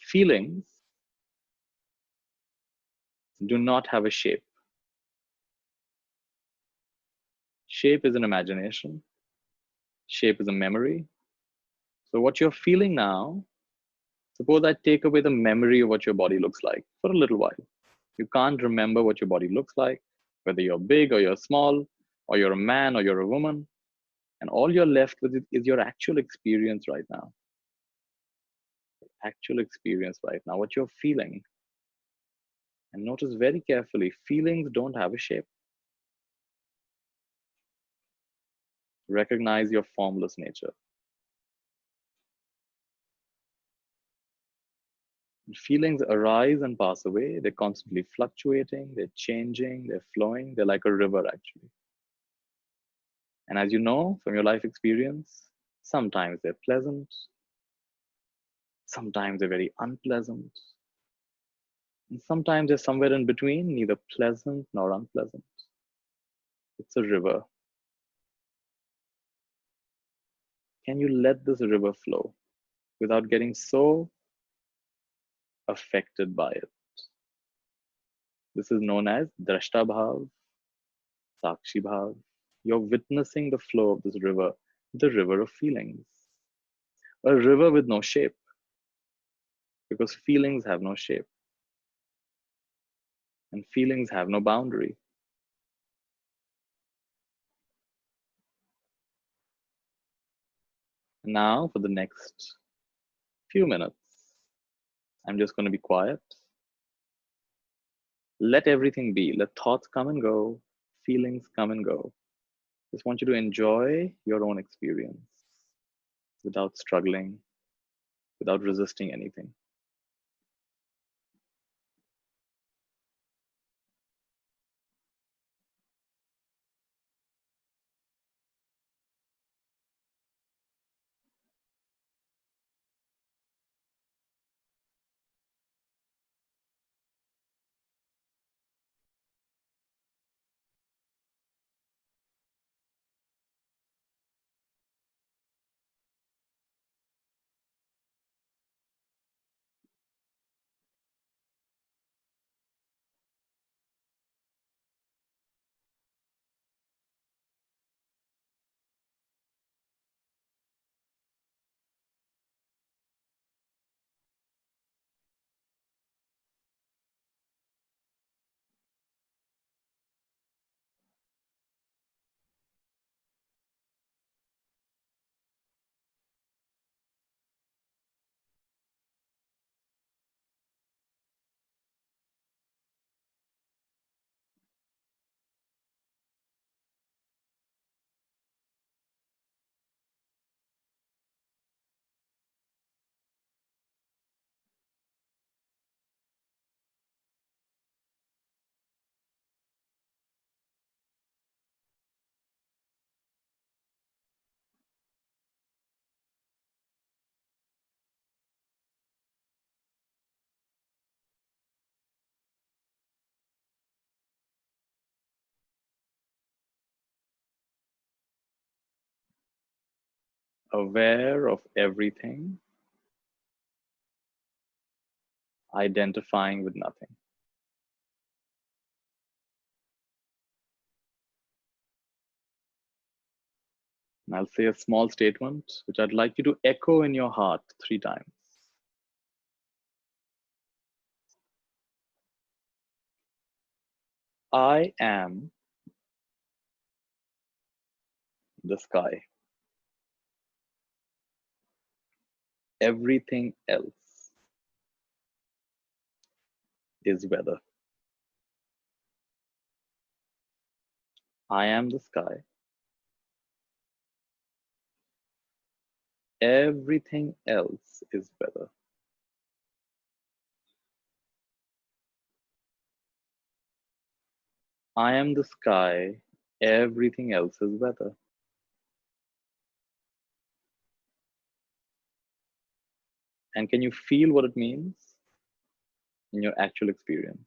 feelings do not have a shape. Shape is an imagination. Shape is a memory. So what you're feeling now, suppose I take away the memory of what your body looks like for a little while. You can't remember what your body looks like, whether you're big or you're small, or you're a man or you're a woman. And all you're left with is your actual experience right now. Actual experience right now, what you're feeling. And notice very carefully, feelings don't have a shape. Recognize your formless nature. Feelings arise and pass away. They're constantly fluctuating, they're changing, they're flowing. They're like a river, actually. And as you know from your life experience, sometimes they're pleasant, sometimes they're very unpleasant, and sometimes they're somewhere in between, neither pleasant nor unpleasant. It's a river. Can you let this river flow without getting so affected by it? This is known as Drashta Bhav, Sakshi Bhav. You're witnessing the flow of this river, the river of feelings. A river with no shape, because feelings have no shape and feelings have no boundary. Now, for the next few minutes, I'm just going to be quiet. Let everything be. Let thoughts come and go, feelings come and go. Just want you to enjoy your own experience without struggling, without resisting anything. Aware of everything, identifying with nothing. And I'll say a small statement, which I'd like you to echo in your heart 3 times. I am the sky. Everything else is weather. I am the sky. Everything else is weather. I am the sky. Everything else is weather. And can you feel what it means in your actual experience?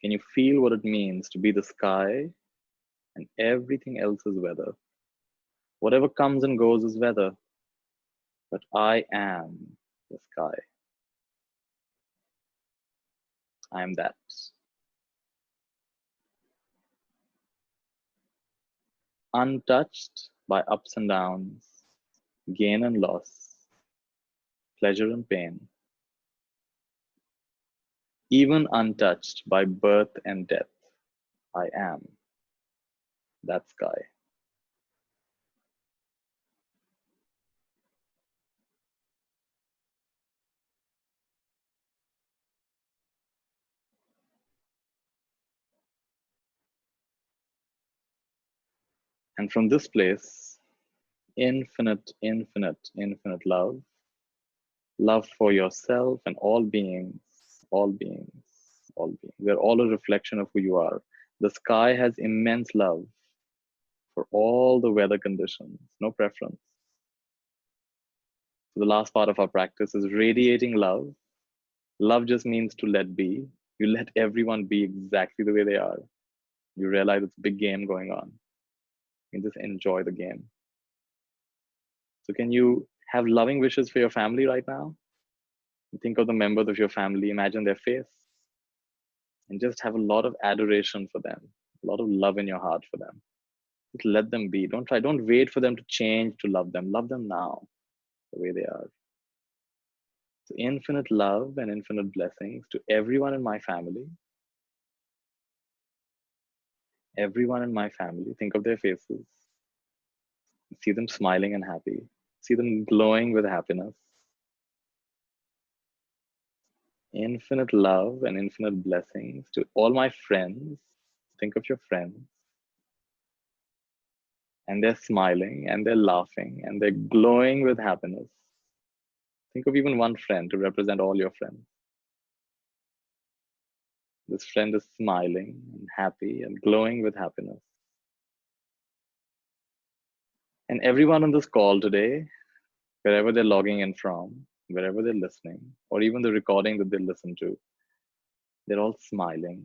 Can you feel what it means to be the sky and everything else is weather? Whatever comes and goes is weather, but I am the sky. I am that. Untouched by ups and downs, gain and loss, pleasure and pain, even untouched by birth and death. I am that sky. And from this place, infinite, infinite, infinite love Love for yourself and all beings, all beings, all beings. They're all a reflection of who you are. The sky has immense love for all the weather conditions, no preference. So the last part of our practice is radiating love. Love just means to let be. You let everyone be exactly the way they are. You realize it's a big game going on. You can just enjoy the game. So can you have loving wishes for your family right now? Think of the members of your family, imagine their face, and just have a lot of adoration for them, a lot of love in your heart for them. Just let them be. Don't wait for them to change to love them. Love them now, the way they are. So infinite love and infinite blessings to everyone in my family. Everyone in my family, think of their faces. See them smiling and happy. See them glowing with happiness. Infinite love and infinite blessings to all my friends. Think of your friends. And they're smiling and they're laughing and they're glowing with happiness. Think of even one friend to represent all your friends. This friend is smiling and happy and glowing with happiness. And everyone on this call today, wherever they're logging in from, wherever they're listening, or even the recording that they listen to, they're all smiling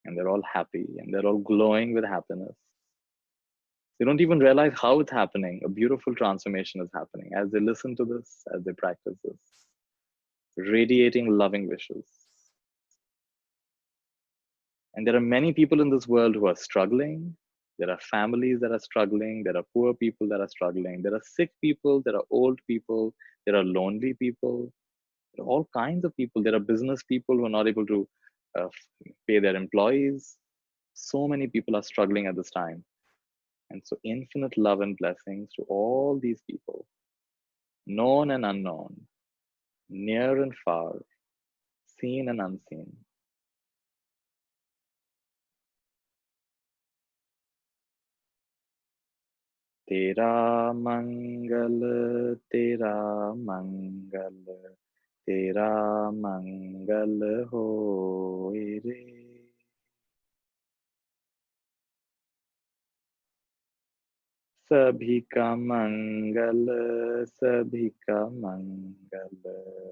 and they're all happy and they're all glowing with happiness. They don't even realize how it's happening. A beautiful transformation is happening as they listen to this, as they practice this. Radiating loving wishes. And there are many people in this world who are struggling. There are families that are struggling. There are poor people that are struggling. There are sick people. There are old people. There are lonely people. There are all kinds of people. There are business people who are not able to uh, pay their employees. So many people are struggling at this time. And so infinite love and blessings to all these people, known and unknown, near and far, seen and unseen. Tera mangal, tera mangal, tera mangal hoye re. सभी का मंगल, सभी का मंगल,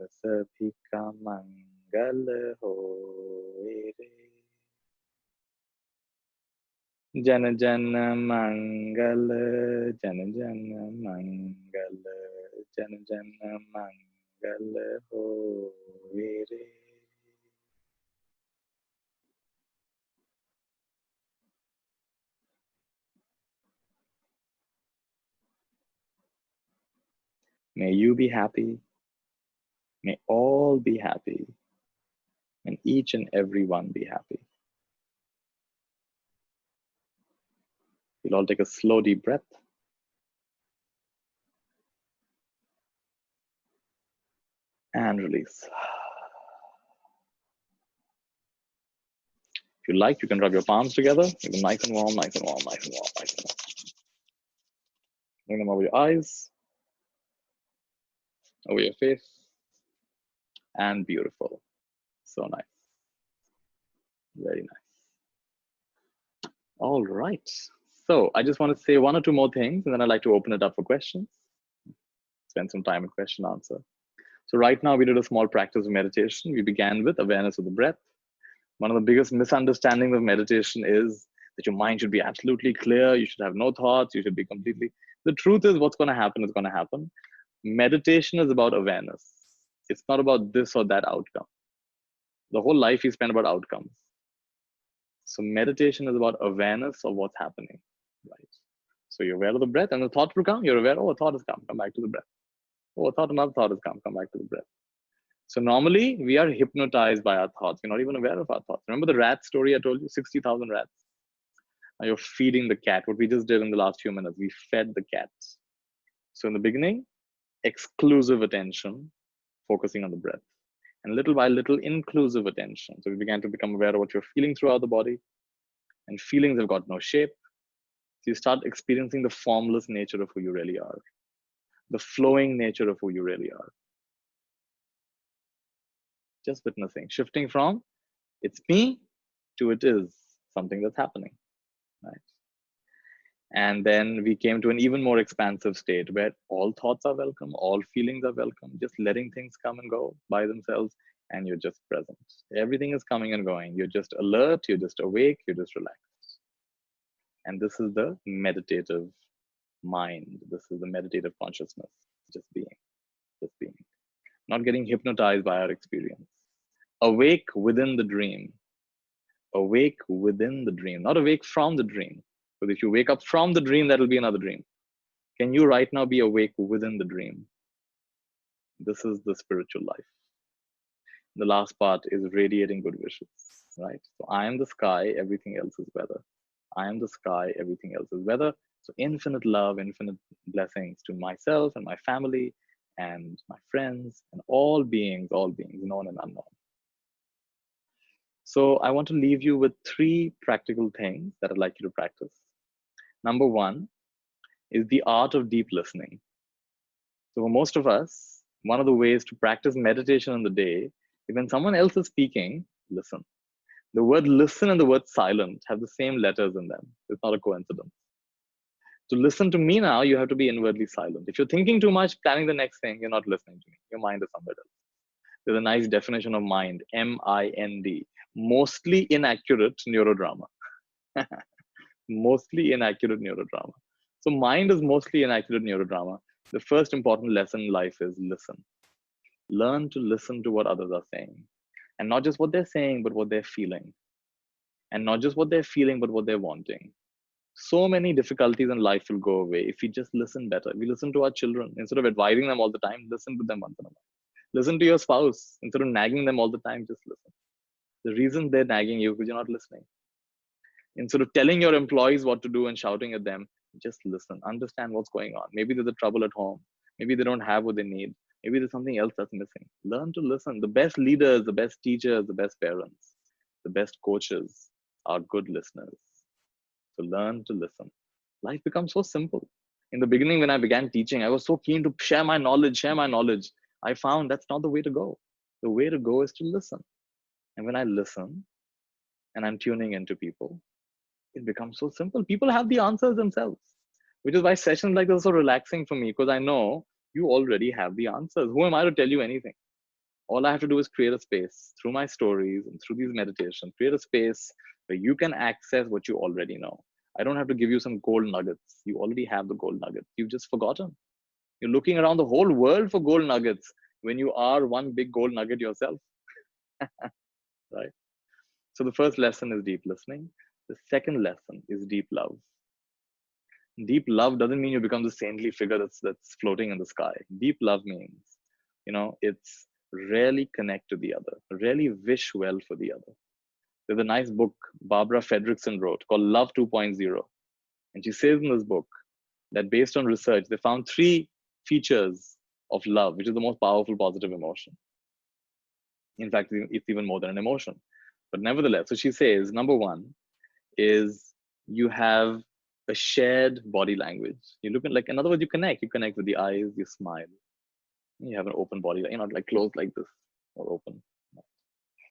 सभी का मंगल होए रे. जन जन मंगल, जन जन मंगल, जन जन मंगल होए रे. May you be happy. May all be happy. And each and every one be happy. We'll all take a slow, deep breath. And release. If you like, you can rub your palms together. Make them nice and warm, nice and warm, nice and warm, nice and warm. Bring them over your eyes, over your face. And beautiful. So nice. Very nice. All right. So I just want to say one or two more things, and then I'd like to open it up for questions. Spend some time in question answer. So right now we did a small practice of meditation. We began with awareness of the breath. One of the biggest misunderstandings of meditation is that your mind should be absolutely clear. You should have no thoughts. You should be completely. The truth is, what's going to happen is going to happen. Meditation is about awareness. It's not about this or that outcome. The whole life you spend about outcomes. So meditation is about awareness of what's happening, right? So you're aware of the breath, and the thought will come. You're aware, oh, a thought has come back to the breath. Oh, a thought, another thought has come back to the breath. So normally we are hypnotized by our thoughts. We're not even aware of our thoughts. Remember the rat story I told you? 60,000 rats. Now you're feeding the cat. What we just did in the last few minutes, we fed the cats. So in the beginning, exclusive attention, focusing on the breath. And little by little, inclusive attention. So we began to become aware of what you're feeling throughout the body. And feelings have got no shape. So you start experiencing the formless nature of who you really are, the flowing nature of who you really are. Just witnessing, shifting from it's me to it is something that's happening, right? And then we came to an even more expansive state where all thoughts are welcome, all feelings are welcome, just letting things come and go by themselves, and you're just present. Everything is coming and going. You're just alert, you're just awake, you're just relaxed. And this is the meditative mind. This is the meditative consciousness, just being, just being. Not getting hypnotized by our experience. Awake within the dream. Awake within the dream, not awake from the dream. Because if you wake up from the dream, that'll be another dream. Can you right now be awake within the dream? This is the spiritual life. The last part is radiating good wishes, right? So I am the sky, everything else is weather. I am the sky, everything else is weather. So infinite love, infinite blessings to myself and my family and my friends and all beings, known and unknown. So I want to leave you with 3 practical things that I'd like you to practice. Number 1 is the art of deep listening. So for most of us, one of the ways to practice meditation in the day is when someone else is speaking, listen. The word listen and the word silent have the same letters in them. It's not a coincidence. To listen to me now, you have to be inwardly silent. If you're thinking too much, planning the next thing, you're not listening to me. Your mind is somewhere else. There's a nice definition of mind, M-I-N-D, mostly inaccurate neurodrama. Mostly inaccurate neurodrama. So mind is mostly inaccurate neurodrama. The first important lesson in life is listen. Learn to listen to what others are saying. And not just what they're saying, but what they're feeling. And not just what they're feeling, but what they're wanting. So many difficulties in life will go away if we just listen better. We listen to our children. Instead of advising them all the time, listen to them once in a while. Listen to your spouse. Instead of nagging them all the time, just listen. The reason they're nagging you is because you're not listening. Instead of telling your employees what to do and shouting at them, just listen, understand what's going on. Maybe there's a trouble at home. Maybe they don't have what they need. Maybe there's something else that's missing. Learn to listen. The best leaders, the best teachers, the best parents, the best coaches are good listeners. So learn to listen. Life becomes so simple. In the beginning, when I began teaching, I was so keen to share my knowledge. I found that's not the way to go. The way to go is to listen. And when I listen and I'm tuning into people, it becomes so simple. People have the answers themselves, which is why sessions like this are so relaxing for me, because I know you already have the answers. Who am I to tell you anything? All I have to do is create a space through my stories and through these meditations, create a space where you can access what you already know. I don't have to give you some gold nuggets. You already have the gold nuggets. You've just forgotten. You're looking around the whole world for gold nuggets when you are one big gold nugget yourself. Right? So the first lesson is deep listening. The second lesson is deep love. Deep love doesn't mean you become the saintly figure that's floating in the sky. Deep love means, it's really connect to the other, really wish well for the other. There's a nice book Barbara Fredrickson wrote called Love 2.0. And she says in this book that based on research, they found 3 features of love, which is the most powerful positive emotion. In fact, it's even more than an emotion. But nevertheless, so she says, number 1 is you have a shared body language. You look at, in other words, you connect with the eyes, you smile. You have an open body, you're not closed like this or open.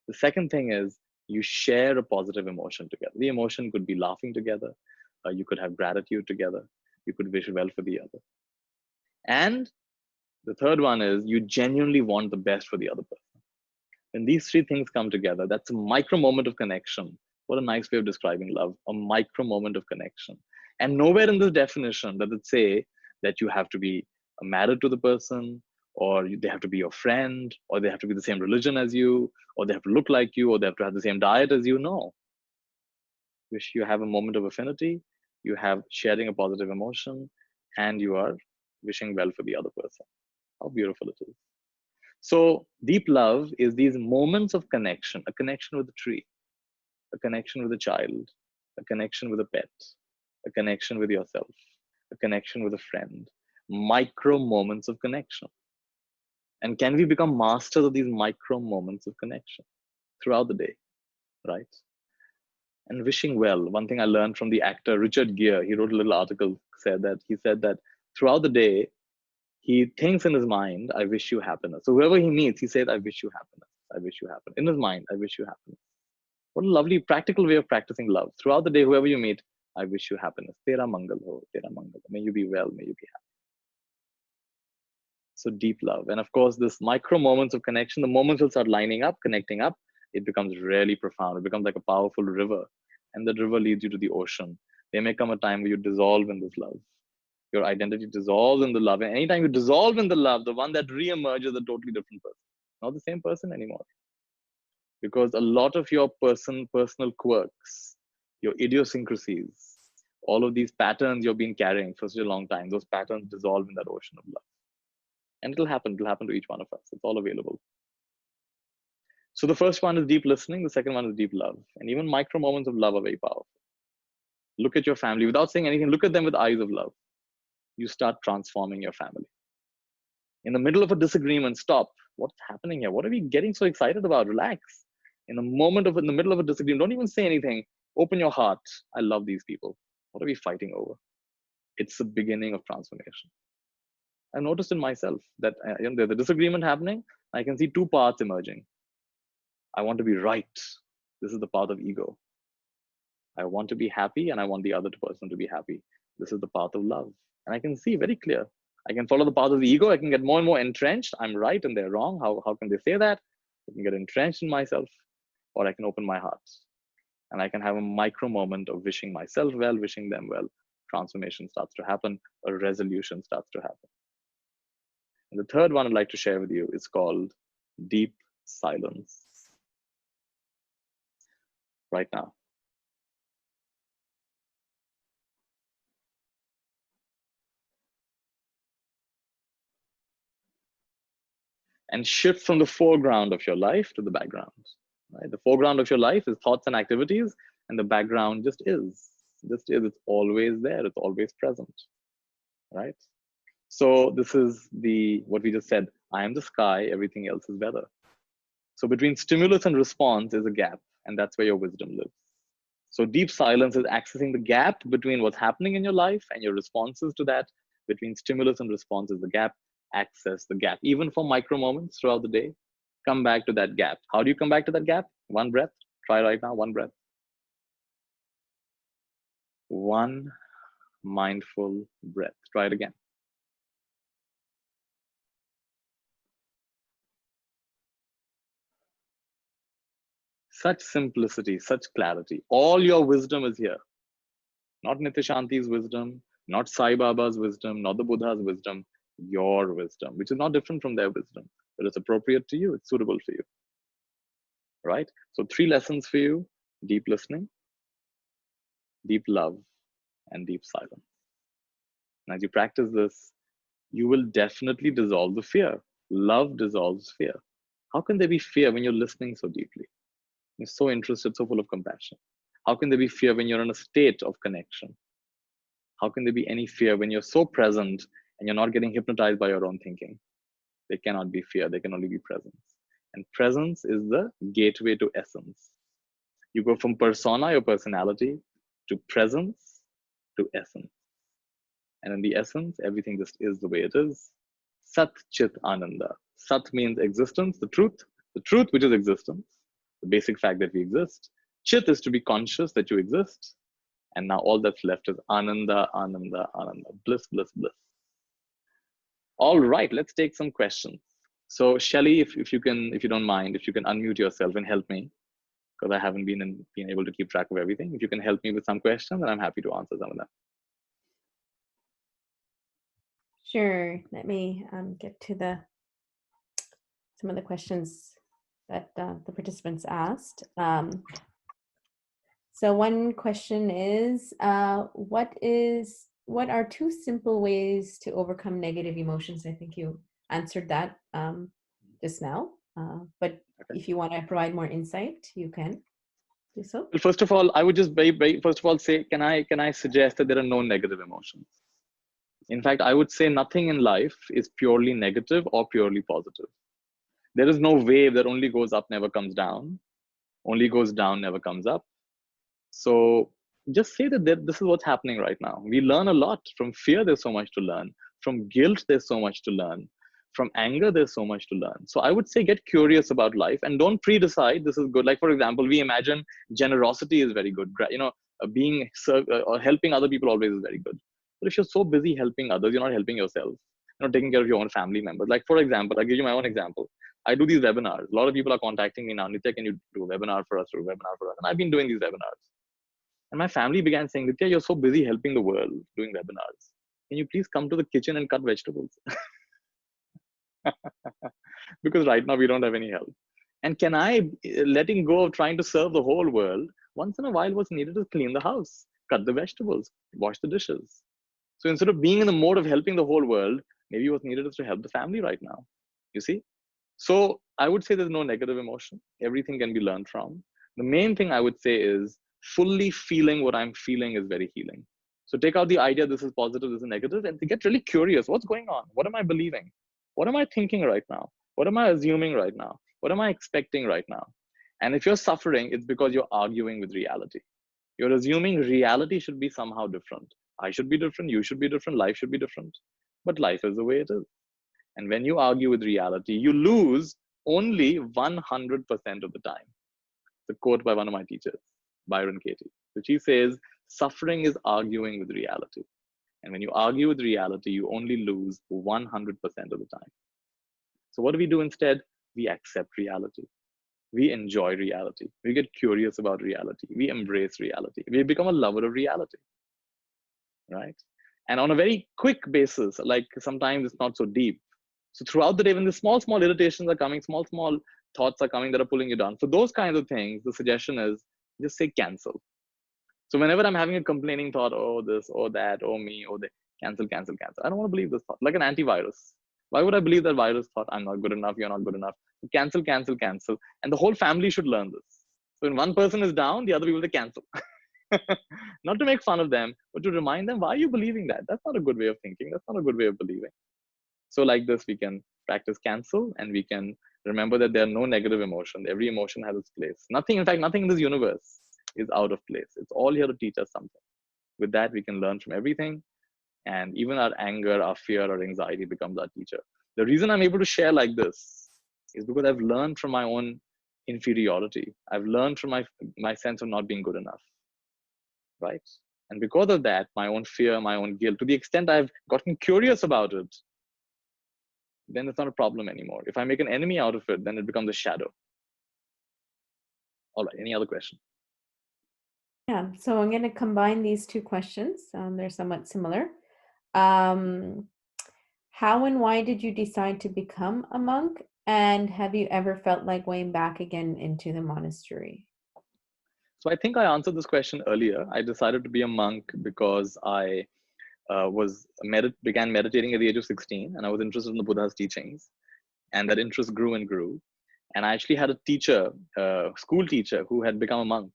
The second thing is you share a positive emotion together. The emotion could be laughing together. You could have gratitude together. You could wish well for the other. And the third one is you genuinely want the best for the other person. When these 3 things come together, that's a micro moment of connection. What a nice way of describing love, a micro moment of connection. And nowhere in this definition does it say that you have to be married to the person, or they have to be your friend, or they have to be the same religion as you, or they have to look like you, or they have to have the same diet as you. No. Wish you have a moment of affinity, you have sharing a positive emotion, and you are wishing well for the other person. How beautiful it is. So deep love is these moments of connection, a connection with a tree, a connection with a child, a connection with a pet, a connection with yourself, a connection with a friend, micro moments of connection. And can we become masters of these micro moments of connection throughout the day, right? And wishing well. One thing I learned from the actor Richard Gere, he wrote a little article, said that throughout the day, he thinks in his mind, I wish you happiness. So whoever he meets, he says, I wish you happiness. I wish you happiness. In his mind, I wish you happiness. What a lovely practical way of practicing love. Throughout the day, whoever you meet, I wish you happiness. Tera mangal ho, tera mangal. May you be well, may you be happy. So deep love. And of course, this micro moments of connection, the moments will start lining up, connecting up. It becomes really profound. It becomes like a powerful river. And the river leads you to the ocean. There may come a time where you dissolve in this love. Your identity dissolves in the love. And anytime you dissolve in the love, the one that re-emerges a totally different person. Not the same person anymore. Because a lot of your personal quirks, your idiosyncrasies, all of these patterns you've been carrying for such a long time, those patterns dissolve in that ocean of love. And it'll happen to each one of us. It's all available. So the first one is deep listening. The second one is deep love. And even micro moments of love are very powerful. Look at your family without saying anything. Look at them with eyes of love. You start transforming your family. In the middle of a disagreement, stop. What's happening here? What are we getting so excited about? Relax. In the middle of a disagreement, don't even say anything. Open your heart. I love these people. What are we fighting over? It's the beginning of transformation. I noticed in myself that there's a disagreement happening. I can see two paths emerging. I want to be right. This is the path of ego. I want to be happy and I want the other person to be happy. This is the path of love. And I can see very clear. I can follow the path of the ego. I can get more and more entrenched. I'm right and they're wrong. How can they say that? I can get entrenched in myself, or I can open my heart. And I can have a micro moment of wishing myself well, wishing them well. Transformation starts to happen. A resolution starts to happen. And the third one I'd like to share with you is called deep silence. Right now. And shift from the foreground of your life to the background. Right? The foreground of your life is thoughts and activities, and the background just is. It's always there. It's always present. Right? So this is what we just said. I am the sky. Everything else is weather. So between stimulus and response is a gap, and that's where your wisdom lives. So deep silence is accessing the gap between what's happening in your life and your responses to that. Between stimulus and response is the gap. Access the gap. Even for micro moments throughout the day, come back to that gap. How do you come back to that gap? One breath. Try right now, one breath. One mindful breath. Try it again. Such simplicity, such clarity. All your wisdom is here. Not Nithya Shanti's wisdom, not Sai Baba's wisdom, not the Buddha's wisdom, your wisdom, which is not different from their wisdom, but it's appropriate to you, it's suitable for you. Right? So 3 lessons for you: deep listening, deep love, and deep silence. And as you practice this, you will definitely dissolve the fear. Love dissolves fear. How can there be fear when you're listening so deeply? You're so interested, so full of compassion. How can there be fear when you're in a state of connection? How can there be any fear when you're so present and you're not getting hypnotized by your own thinking? There cannot be fear, there can only be presence. And presence is the gateway to essence. You go from persona, your personality, to presence, to essence. And in the essence, everything just is the way it is. Sat, Chit, Ananda. Sat means existence, the truth which is existence, the basic fact that we exist. Chit is to be conscious that you exist. And now all that's left is Ananda, Ananda, Ananda. Bliss, bliss, bliss. All right, let's take some questions. So Shelly, if you don't mind, if you can unmute yourself and help me, because I haven't been able to keep track of everything. If you can help me with some questions, then I'm happy to answer some of them. Sure. Let me get to some of the questions that the participants asked. So one question is, what are 2 simple ways to overcome negative emotions? I think you answered that just now, but okay. If you want to provide more insight, you can do so. Well, first of all, I would just first of all say, can I suggest that there are no negative emotions? In fact, I would say nothing in life is purely negative or purely positive. There is no wave that only goes up, never comes down, only goes down, never comes up. So just say that this is what's happening right now. We learn a lot. From fear, there's so much to learn. From guilt, there's so much to learn. From anger, there's so much to learn. So I would say get curious about life and don't pre-decide this is good. Like, for example, we imagine generosity is very good. Or helping other people always is very good. But if you're so busy helping others, you're not helping yourself. You're not taking care of your own family members. Like, for example, I'll give you my own example. I do these webinars. A lot of people are contacting me now. Nithya, can you do a webinar for us? Do a webinar for us? And I've been doing these webinars. And my family began saying, Nithya, you're so busy helping the world doing webinars. Can you please come to the kitchen and cut vegetables? Because right now we don't have any help. And can I, letting go of trying to serve the whole world, once in a while what's needed is clean the house, cut the vegetables, wash the dishes. So instead of being in the mode of helping the whole world, maybe what's needed is to help the family right now. You see? So I would say there's no negative emotion. Everything can be learned from. The main thing I would say is fully feeling what I'm feeling is very healing. So take out the idea this is positive, this is negative, and to get really curious. What's going on? What am I believing? What am I thinking right now? What am I assuming right now? What am I expecting right now? And if you're suffering, it's because you're arguing with reality. You're assuming reality should be somehow different. I should be different, you should be different, life should be different. But life is the way it is. And when you argue with reality, you lose only 100% of the time. It's a quote by one of my teachers, Byron Katie. So she says, suffering is arguing with reality. And when you argue with reality, you only lose 100% of the time. So what do we do instead? We accept reality. We enjoy reality. We get curious about reality. We embrace reality. We become a lover of reality, right? And on a very quick basis, like sometimes it's not so deep. So throughout the day, when the small, small irritations are coming, small, small thoughts are coming that are pulling you down. For those kinds of things, the suggestion is just say cancel. So whenever I'm having a complaining thought, oh this, oh that, oh me, oh they, cancel, cancel, cancel. I don't want to believe this thought, like an antivirus. Why would I believe that virus thought I'm not good enough, you're not good enough? So cancel, cancel, cancel. And the whole family should learn this. So when one person is down, the other people, they cancel. Not to make fun of them, but to remind them, why are you believing that? That's not a good way of thinking. That's not a good way of believing. So like this, we can practice cancel and we can remember that there are no negative emotions. Every emotion has its place. Nothing, in fact, nothing in this universe is out of place. It's all here to teach us something. With that, we can learn from everything. And even our anger, our fear, our anxiety becomes our teacher. The reason I'm able to share like this is because I've learned from my own inferiority. I've learned from my sense of not being good enough, right? And because of that, my own fear, my own guilt, to the extent I've gotten curious about it, then it's not a problem anymore. If I make an enemy out of it, then it becomes a shadow. All right, any other question? Yeah, so I'm going to combine these two questions. They're somewhat similar. How and why did you decide to become a monk? And have you ever felt like going back again into the monastery? So I think I answered this question earlier. I decided to be a monk because I began meditating at the age of 16, and I was interested in the Buddha's teachings, and that interest grew and grew. And I actually had a teacher, school teacher, who had become a monk.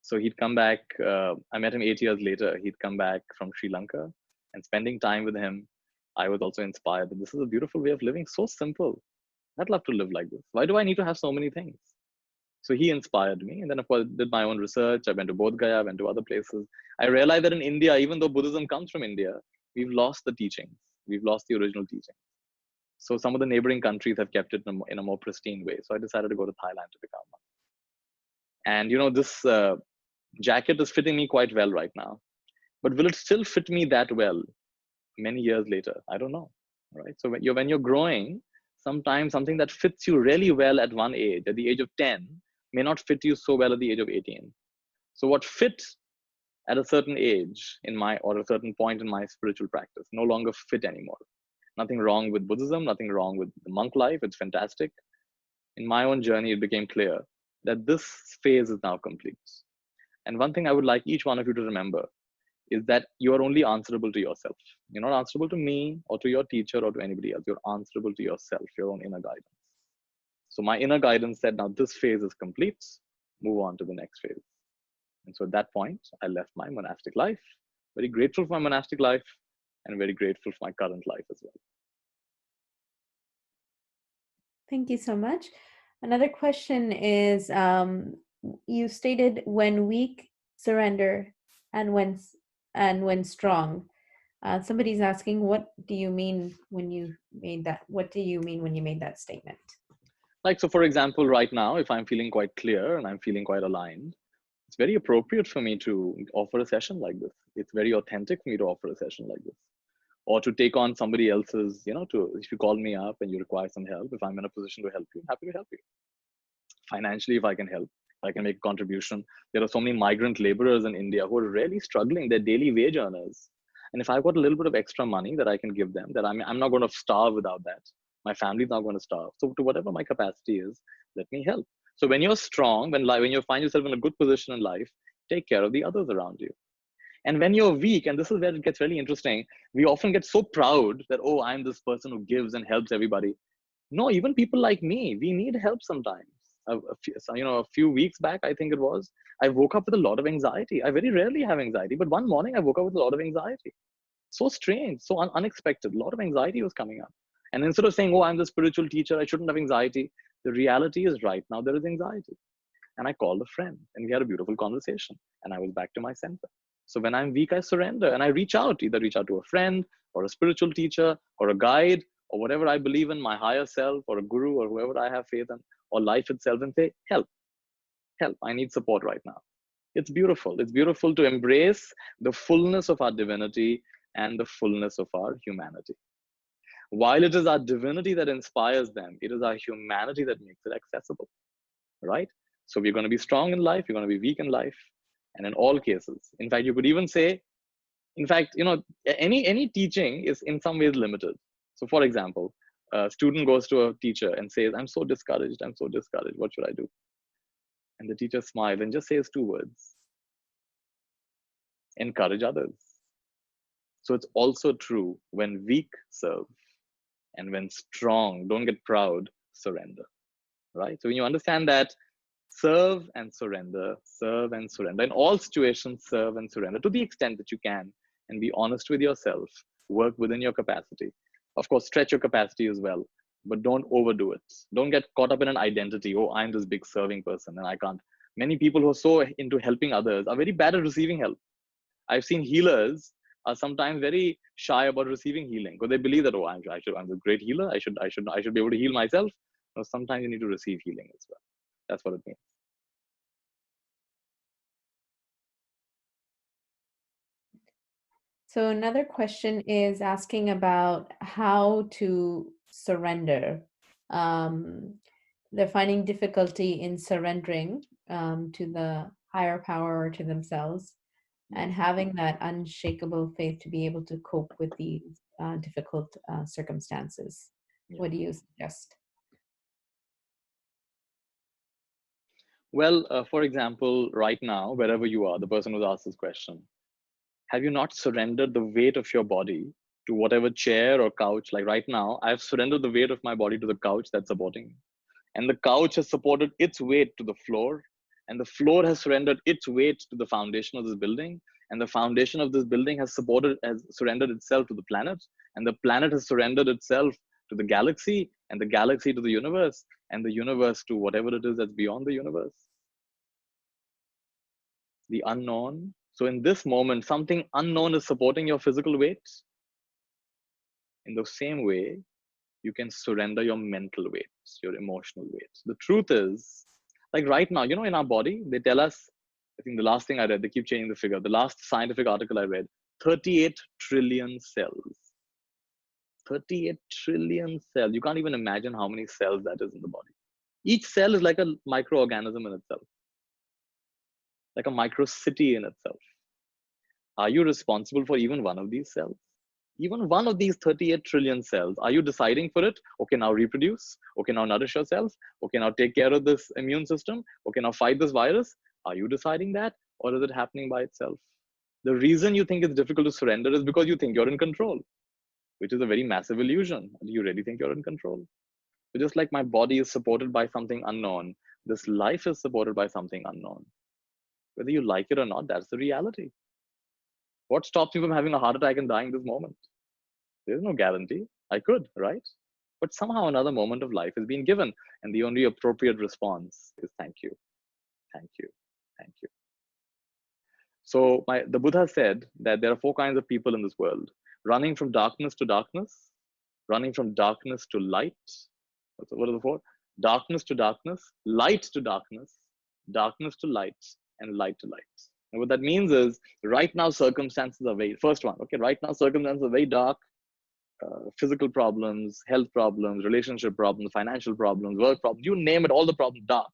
So he'd come back. I met him 8 years later. He'd come back from Sri Lanka, and spending time with him, I was also inspired that this is a beautiful way of living. So simple. I'd love to live like this. Why do I need to have so many things? So he inspired me. And then, of course, did my own research. I went to Bodh Gaya, went to other places. I realized that in India, even though Buddhism comes from India, we've lost the teachings. We've lost the original teaching. So some of the neighboring countries have kept it in a more pristine way. So I decided to go to Thailand to become one. And, you know, this jacket is fitting me quite well right now. But will it still fit me that well many years later? I don't know. Right? So when you're growing, sometimes something that fits you really well at one age, at the age of 10, may not fit you so well at the age of 18. So what fit at a certain age or a certain point in my spiritual practice no longer fit anymore. Nothing wrong with Buddhism, nothing wrong with the monk life. It's fantastic. In my own journey, it became clear that this phase is now complete. And one thing I would like each one of you to remember is that you are only answerable to yourself. You're not answerable to me or to your teacher or to anybody else. You're answerable to yourself, your own inner guidance. So my inner guidance said, now this phase is complete, move on to the next phase. And so at that point, I left my monastic life. Very grateful for my monastic life and very grateful for my current life as well. Thank you so much. Another question is, you stated when weak, surrender, and when strong. Somebody's asking, what do you mean when you made that? What do you mean when you made that statement? Like, so for example, right now, if I'm feeling quite clear and I'm feeling quite aligned, it's very appropriate for me to offer a session like this. It's very authentic for me to offer a session like this. Or to take on somebody else's, if you call me up and you require some help, if I'm in a position to help you, I'm happy to help you. Financially, if I can help, I can make a contribution. There are so many migrant laborers in India who are really struggling. They're daily wage earners. And if I've got a little bit of extra money that I can give them, that I'm not going to starve without that. My family's not going to starve. So to whatever my capacity is, let me help. So when you're strong, when you find yourself in a good position in life, take care of the others around you. And when you're weak, and this is where it gets really interesting, we often get so proud that, oh, I'm this person who gives and helps everybody. No, even people like me, we need help sometimes. A few weeks back, I think it was, I woke up with a lot of anxiety. I very rarely have anxiety, but one morning I woke up with a lot of anxiety. So strange, so unexpected. A lot of anxiety was coming up. And instead of saying, oh, I'm the spiritual teacher, I shouldn't have anxiety, the reality is right now there is anxiety. And I called a friend and we had a beautiful conversation and I was back to my center. So when I'm weak, I surrender and I either reach out to a friend or a spiritual teacher or a guide or whatever I believe in, my higher self or a guru or whoever I have faith in, or life itself, and say, help, I need support right now. It's beautiful. It's beautiful to embrace the fullness of our divinity and the fullness of our humanity. While it is our divinity that inspires them, it is our humanity that makes it accessible, right? So we're going to be strong in life, you're going to be weak in life, and in all cases. In fact, you could even say, any teaching is in some ways limited. So for example, a student goes to a teacher and says, I'm so discouraged, what should I do? And the teacher smiles and just says 2 words: encourage others. So it's also true when weak, serve, and when strong, don't get proud, surrender, right? So when you understand that, serve and surrender, in all situations, serve and surrender to the extent that you can, and be honest with yourself, work within your capacity. Of course, stretch your capacity as well, but don't overdo it. Don't get caught up in an identity. Oh, I'm this big serving person and I can't. Many people who are so into helping others are very bad at receiving help. I've seen healers are sometimes very shy about receiving healing because they believe that, oh, I'm a great healer. I should be able to heal myself. No, sometimes you need to receive healing as well. That's what it means. So another question is asking about how to surrender. They're finding difficulty in surrendering to the higher power or to themselves, and having that unshakable faith to be able to cope with these difficult circumstances. Yeah. What do you suggest? Well, for example, right now, wherever you are, the person who's asked this question, have you not surrendered the weight of your body to whatever chair or couch? Like right now, I've surrendered the weight of my body to the couch that's supporting me. And the couch has supported its weight to the floor. And the floor has surrendered its weight to the foundation of this building. And the foundation of this building has surrendered itself to the planet. And the planet has surrendered itself to the galaxy, and the galaxy to the universe, and the universe to whatever it is that's beyond the universe. The unknown. So in this moment, something unknown is supporting your physical weight. In the same way, you can surrender your mental weights, your emotional weights. The truth is, like right now, in our body, they tell us, I think the last thing I read, they keep changing the figure. The last scientific article I read, 38 trillion cells. 38 trillion cells. You can't even imagine how many cells that is in the body. Each cell is like a microorganism in itself, like a micro city in itself. Are you responsible for even one of these cells? Even one of these 38 trillion cells, are you deciding for it? Okay, now reproduce. Okay, now nourish yourself. Okay, now take care of this immune system. Okay, now fight this virus. Are you deciding that? Or is it happening by itself? The reason you think it's difficult to surrender is because you think you're in control, which is a very massive illusion. Do you really think you're in control? But just like my body is supported by something unknown, this life is supported by something unknown. Whether you like it or not, that's the reality. What stops me from having a heart attack and dying this moment? There's no guarantee. I could, right? But somehow another moment of life has been given, and the only appropriate response is thank you, thank you, thank you. So the Buddha said that there are 4 kinds of people in this world. running from darkness to darkness, running from darkness to light. What are the four? Darkness to darkness, light to darkness, darkness to light, and light to light. And what that means is, right now circumstances are very, first one, okay, right now circumstances are very dark, physical problems, health problems, relationship problems, financial problems, work problems, you name it, all the problems dark.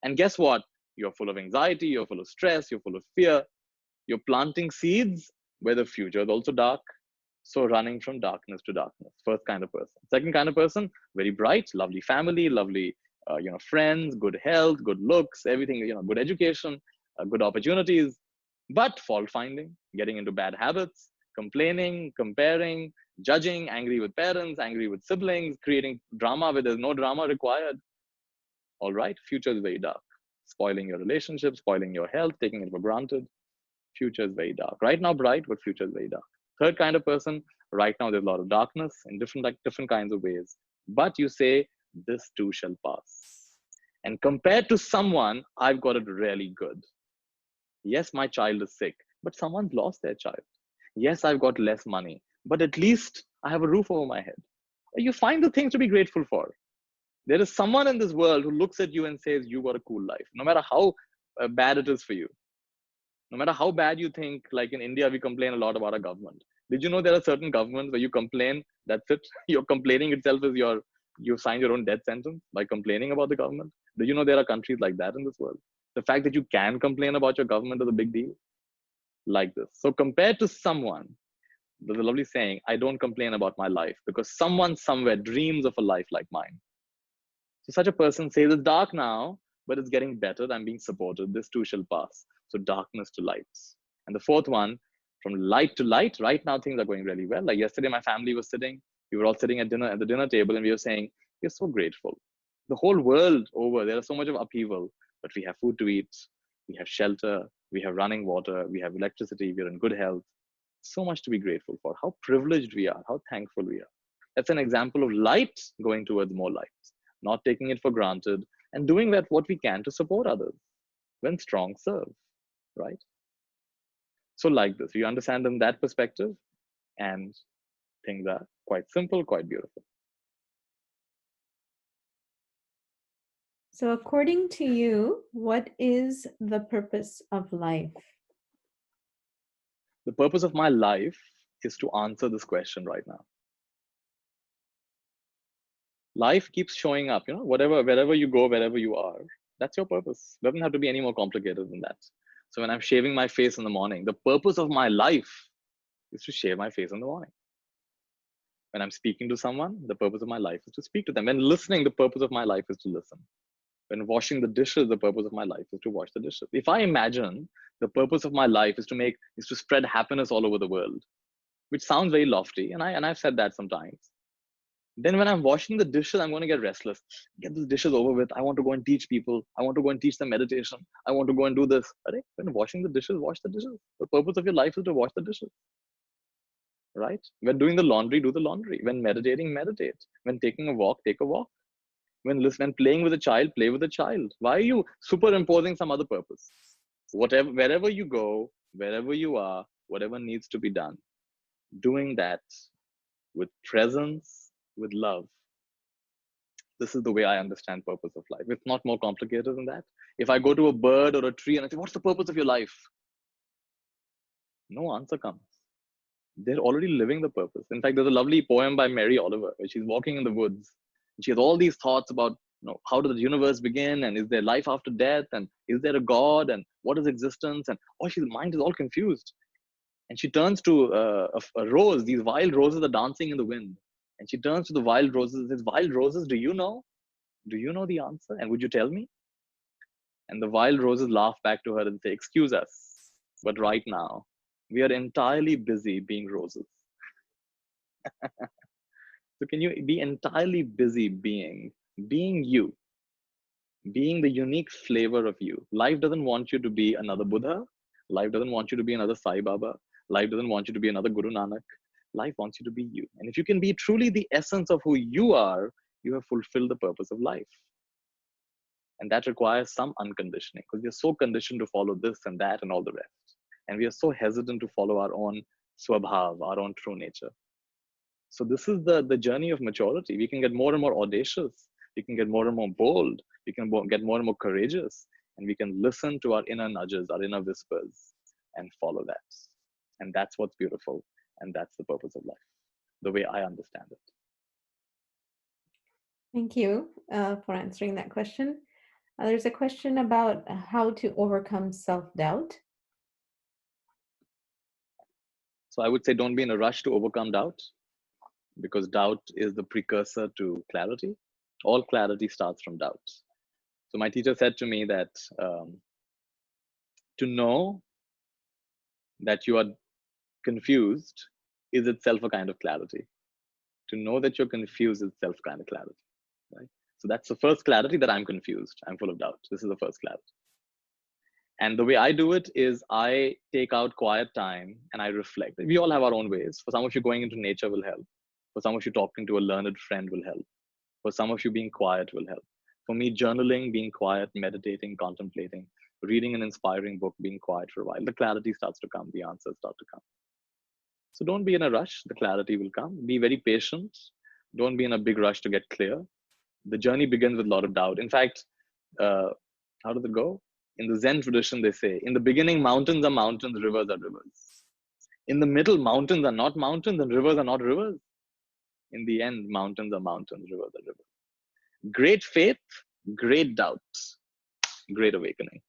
And guess what? You're full of anxiety, you're full of stress, you're full of fear. You're planting seeds where the future is also dark. So running from darkness to darkness, first kind of person. Second kind of person, very bright, lovely family, lovely, friends, good health, good looks, everything, good education, good opportunities, but fault finding, getting into bad habits, complaining, comparing, judging, angry with parents, angry with siblings, creating drama where there's no drama required. All right, future is very dark. Spoiling your relationship, spoiling your health, taking it for granted. Future is very dark. Right now, bright, but future is very dark. Third kind of person, right now there's a lot of darkness in different kinds of ways. But you say, this too shall pass. And compared to someone, I've got it really good. Yes, my child is sick, but someone's lost their child. Yes, I've got less money, but at least I have a roof over my head. You find the things to be grateful for. There is someone in this world who looks at you and says, you got a cool life, no matter how bad it is for you. No matter how bad you think, like in India, we complain a lot about our government. Did you know there are certain governments where you complain, that's it? Your complaining itself is you sign your own death sentence by complaining about the government. Did you know there are countries like that in this world? The fact that you can complain about your government is a big deal, like this. So compared to someone, there's a lovely saying, I don't complain about my life because someone somewhere dreams of a life like mine. So such a person says, it's dark now, but it's getting better. I'm being supported. This too shall pass. So darkness to lights. And the fourth one, from light to light. Right now, things are going really well. Like yesterday, my family was sitting. We were all sitting at dinner at the dinner table, and we were saying, we're so grateful. The whole world over, there is so much of upheaval, but we have food to eat. We have shelter. We have running water. We have electricity. We're in good health. So much to be grateful for. How privileged we are. How thankful we are. That's an example of light going towards more light. Not taking it for granted, and doing that what we can to support others. When strong, serve, right? So like this, you understand in that perspective, and things are quite simple, quite beautiful. So according to you, what is the purpose of life? The purpose of my life is to answer this question right now. Life keeps showing up, wherever you go, wherever you are, that's your purpose. It doesn't have to be any more complicated than that. So when I'm shaving my face in the morning, the purpose of my life is to shave my face in the morning. When I'm speaking to someone, the purpose of my life is to speak to them. When listening, the purpose of my life is to listen. When washing the dishes, the purpose of my life is to wash the dishes. If I imagine the purpose of my life is to spread happiness all over the world, which sounds very lofty, and I've said that sometimes. Then when I'm washing the dishes, I'm going to get restless. Get the dishes over with. I want to go and teach people. I want to go and teach them meditation. I want to go and do this. When washing the dishes, wash the dishes. The purpose of your life is to wash the dishes. Right? When doing the laundry, do the laundry. When meditating, meditate. When taking a walk, take a walk. When playing with a child, play with a child. Why are you superimposing some other purpose? Wherever you go, wherever you are, whatever needs to be done, doing that with presence, with love. This is the way I understand purpose of life. It's not more complicated than that. If I go to a bird or a tree and I say, what's the purpose of your life? No answer comes. They're already living the purpose. In fact, there's a lovely poem by Mary Oliver where she's walking in the woods. And she has all these thoughts about, how does the universe begin? And is there life after death? And is there a God? And what is existence? And her mind is all confused. And she turns to a rose. These wild roses are dancing in the wind. And she turns to the wild roses and says, wild roses, do you know? Do you know the answer? And would you tell me? And the wild roses laugh back to her and say, excuse us, but right now, we are entirely busy being roses. So can you be entirely busy being you, being the unique flavor of you? Life doesn't want you to be another Buddha. Life doesn't want you to be another Sai Baba. Life doesn't want you to be another Guru Nanak. Life wants you to be you. And if you can be truly the essence of who you are, you have fulfilled the purpose of life. And that requires some unconditioning, because we are so conditioned to follow this and that and all the rest. And we are so hesitant to follow our own swabhav, our own true nature. So this is the journey of maturity. We can get more and more audacious. We can get more and more bold. We can get more and more courageous. And we can listen to our inner nudges, our inner whispers, and follow that. And that's what's beautiful. And that's the purpose of life, the way I understand it. Thank you for answering that question. There's a question about how to overcome self-doubt. So I would say don't be in a rush to overcome doubt, because doubt is the precursor to clarity. All clarity starts from doubt. So my teacher said to me that to know that you are confused is itself a kind of clarity. To know that you're confused is itself a kind of clarity, right? So that's the first clarity, that I'm confused. I'm full of doubt. This is the first clarity. And the way I do it is I take out quiet time and I reflect. We all have our own ways. For some of you, going into nature will help. For some of you, talking to a learned friend will help. For some of you, being quiet will help. For me, journaling, being quiet, meditating, contemplating, reading an inspiring book, being quiet for a while, the clarity starts to come, the answers start to come. So don't be in a rush, the clarity will come. Be very patient. Don't be in a big rush to get clear. The journey begins with a lot of doubt. In fact, how does it go? In the Zen tradition, they say, in the beginning, mountains are mountains, rivers are rivers. In the middle, mountains are not mountains and rivers are not rivers. In the end, mountains are mountains, rivers are rivers. Great faith, great doubt, great awakening.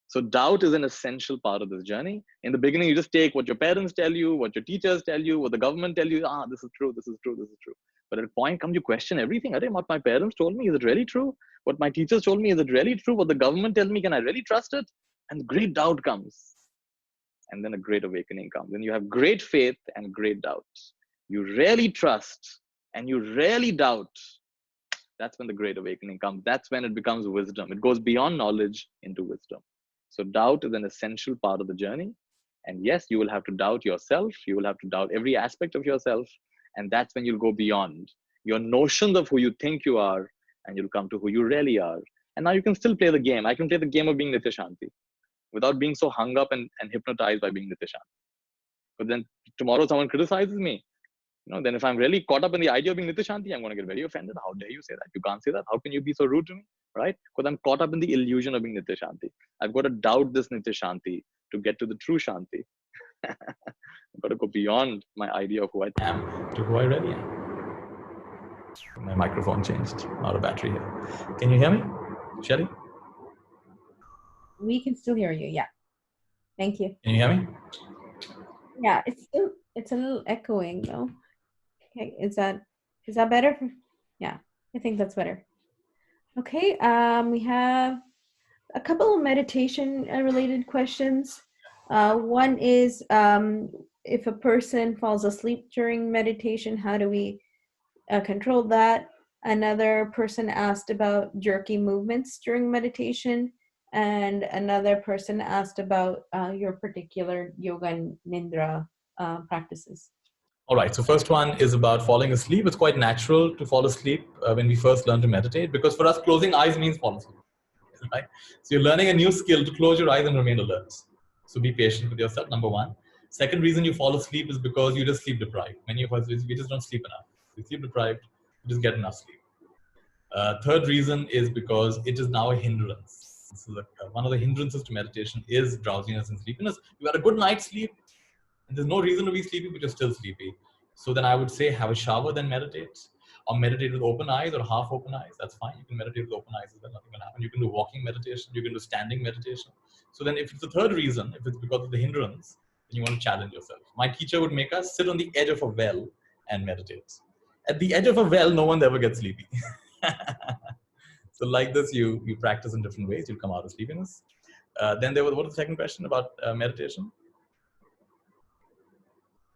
So doubt is an essential part of this journey. In the beginning, you just take what your parents tell you, what your teachers tell you, what the government tell you. This is true, this is true, this is true. But at a point comes, you question everything. What my parents told me, is it really true? What my teachers told me, is it really true? What the government tells me, can I really trust it? And great doubt comes. And then a great awakening comes. And you have great faith and great doubt. You really trust and you really doubt. That's when the great awakening comes. That's when it becomes wisdom. It goes beyond knowledge into wisdom. So doubt is an essential part of the journey. And yes, you will have to doubt yourself. You will have to doubt every aspect of yourself. And that's when you'll go beyond your notions of who you think you are, and you'll come to who you really are. And now you can still play the game. I can play the game of being Nithya Shanti without being so hung up and hypnotized by being Nithya Shanti. But then tomorrow someone criticizes me. Then if I'm really caught up in the idea of being Nithya Shanti, I'm going to get very offended. How dare you say that? You can't say that. How can you be so rude to me? Right? Because I'm caught up in the illusion of being Nithya Shanti. I've got to doubt this Nithya Shanti to get to the true Shanti. I've got to go beyond my idea of who I am to who I really am. My microphone changed. Not a battery here. Can you hear me, Shelly? We can still hear you. Yeah. Thank you. Can you hear me? Yeah, it's a little echoing though. Okay, is that better? Yeah, I think that's better. Okay, we have a couple of meditation related questions. One is if a person falls asleep during meditation, how do we control that? Another person asked about jerky movements during meditation, and another person asked about your particular yoga nidra practices. All right, so first one is about falling asleep. It's quite natural to fall asleep when we first learn to meditate, because for us, closing eyes means fall asleep, right? So you're learning a new skill to close your eyes and remain alert. So be patient with yourself, number one. Second reason you fall asleep is because you just sleep deprived. Many of us, we just don't sleep enough. We sleep deprived, we just get enough sleep. Third reason is because it is now a hindrance. So one of the hindrances to meditation is drowsiness and sleepiness. You had a good night's sleep, and there's no reason to be sleepy, but you're still sleepy. So then I would say have a shower, then meditate. Or meditate with open eyes or half open eyes. That's fine. You can meditate with open eyes as well. Nothing will happen. You can do walking meditation. You can do standing meditation. So then if it's the third reason, if it's because of the hindrance, then you want to challenge yourself. My teacher would make us sit on the edge of a well and meditate. At the edge of a well, no one ever gets sleepy. So like this, you practice in different ways. You'll come out of sleepiness. Then there was, what was the second question about meditation?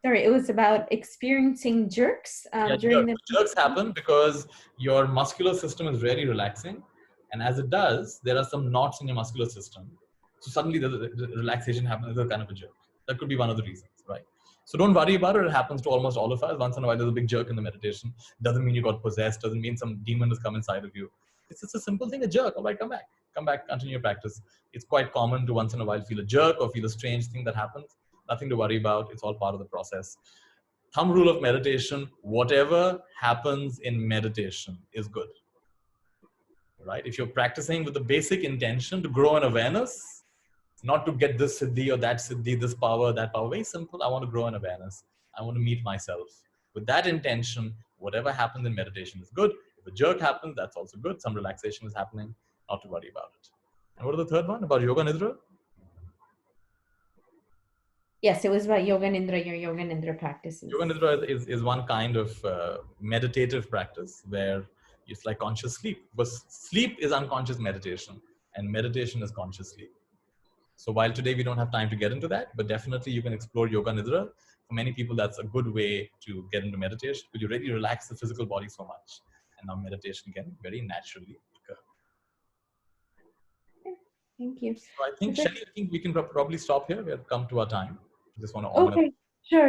Sorry, it was about experiencing jerks during the jerks happen because your muscular system is really relaxing, and as it does, there are some knots in your muscular system. So suddenly the relaxation happens as a kind of a jerk. That could be one of the reasons, right? So don't worry about it. It happens to almost all of us. Once in a while, there's a big jerk in the meditation. Doesn't mean you got possessed. Doesn't mean some demon has come inside of you. It's just a simple thing, a jerk. All right, come back, continue your practice. It's quite common to once in a while feel a jerk or feel a strange thing that happens. Nothing to worry about. It's all part of the process. Thumb rule of meditation, whatever happens in meditation is good, right? If you're practicing with the basic intention to grow in awareness, not to get this siddhi or that siddhi, this power, that power, very simple. I want to grow in awareness. I want to meet myself. With that intention, whatever happens in meditation is good. If a jerk happens, that's also good. Some relaxation is happening, not to worry about it. And what is the third one about yoga nidra? Yes, it was about yoga nidra, your yoga nidra practices. Yoga nidra is one kind of meditative practice where it's like conscious sleep. But sleep is unconscious meditation, and meditation is conscious sleep. So while today we don't have time to get into that, but definitely you can explore yoga nidra. For many people, that's a good way to get into meditation because you really relax the physical body so much. And now meditation can very naturally occur. Thank you. So I think, Shelly, I think we can probably stop here. We have come to our time. I just want to honor. Okay,